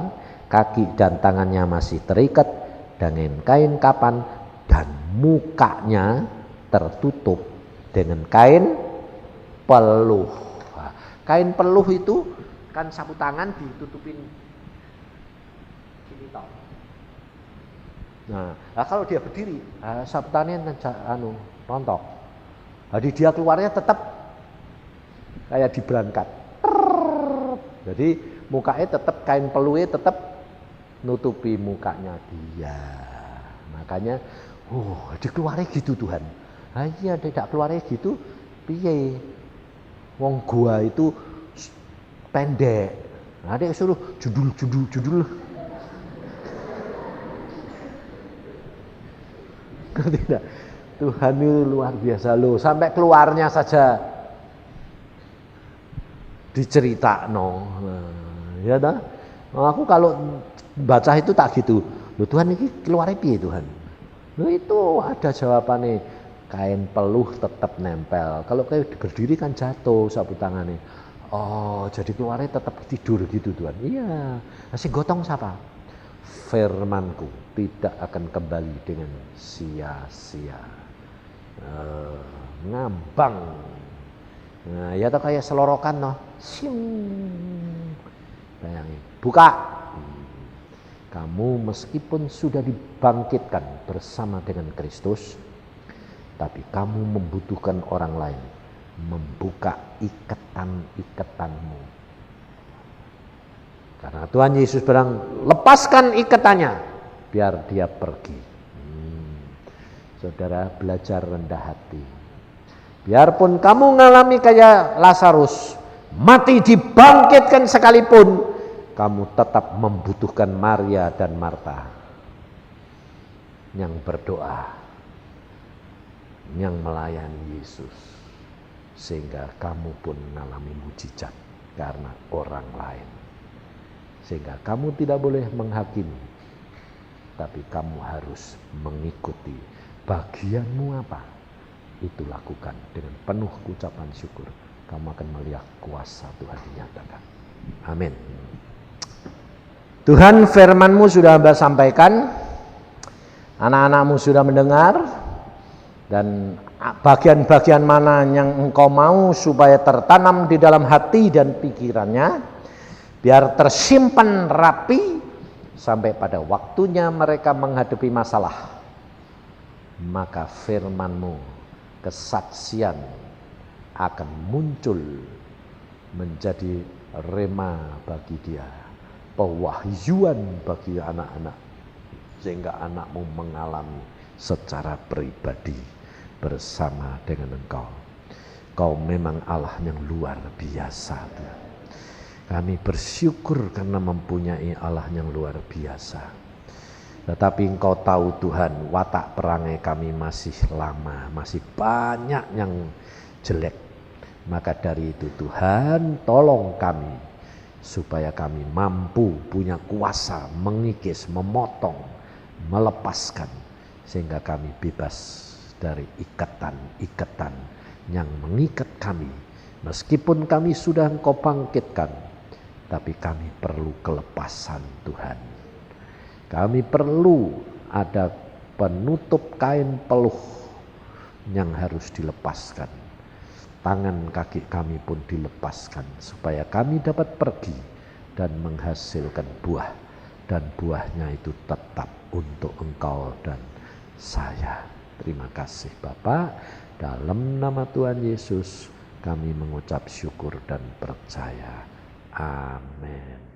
kaki dan tangannya masih terikat dengan kain kapan dan mukanya tertutup dengan kain peluh. Nah, kain peluh itu kan sapu tangan ditutupin gini toh. Nah, kalau dia berdiri, sapu tangannya rontok. Jadi dia keluarnya tetap kayak diberangkat. Jadi mukanya tetap kain peluhnya tetap nutupi mukanya dia. Makanya, dikeluarnya gitu Tuhan. Iya, tidak keluarnya gitu, piye? Wong gua itu pendek. Nah, dia suruh judul. Tidak. Tuhan itu luar biasa loh. Sampai keluarnya saja diceritakno. Nah, ya dah. Aku kalau baca itu tak gitu. Loh Tuhan ini keluarnya piye Tuhan? Loh itu ada jawabannya. Kain peluh tetap nempel. Kalau kayak berdiri kan jatuh sapu tangannya. Oh, jadi keluarnya tetap tidur gitu Tuhan. Iya. Sing gotong siapa? Firmanku tidak akan kembali dengan sia-sia. Ngambang. Nah, ya toh kayak selorokan noh. Bayangin, buka. Kamu meskipun sudah dibangkitkan bersama dengan Kristus, tapi kamu membutuhkan orang lain membuka ikatan-ikatanmu. Karena Tuhan Yesus bilang, lepaskan ikatannya, biar dia pergi. Saudara belajar rendah hati. Biarpun kamu mengalami kayak Lazarus, mati dibangkitkan sekalipun, kamu tetap membutuhkan Maria dan Marta yang berdoa, yang melayani Yesus, sehingga kamu pun mengalami mujizat karena orang lain. Sehingga kamu tidak boleh menghakimi, tapi kamu harus mengikuti. Bagianmu apa? Itu lakukan dengan penuh ucapan syukur. Kamu akan melihat kuasa Tuhan dinyatakan. Amin. Tuhan, firman-Mu sudah Hamba sampaikan, anak-anak-Mu sudah mendengar, dan bagian-bagian mana yang Engkau mau supaya tertanam di dalam hati dan pikirannya, biar tersimpan rapi sampai pada waktunya mereka menghadapi masalah. Maka firman-Mu, kesaksian akan muncul menjadi rema bagi dia, pewahyuan bagi anak-anak, sehingga anakmu mengalami secara pribadi bersama dengan Engkau. Kau memang Allah yang luar biasa Tuhan. Kami bersyukur karena mempunyai Allah yang luar biasa. Tetapi Engkau tahu Tuhan, watak perangai kami masih lama, masih banyak yang jelek. Maka dari itu Tuhan, tolong kami supaya kami mampu punya kuasa mengikis, memotong, melepaskan, sehingga kami bebas dari ikatan-ikatan yang mengikat kami. Meskipun kami sudah Engkau bangkitkan, tapi kami perlu kelepasan Tuhan. Kami perlu ada penutup kain peluh yang harus dilepaskan. tangan kaki kami pun dilepaskan supaya kami dapat pergi dan menghasilkan buah, dan buahnya itu tetap untuk Engkau dan saya. Terima kasih Bapa, dalam nama Tuhan Yesus kami mengucap syukur dan percaya. Amin.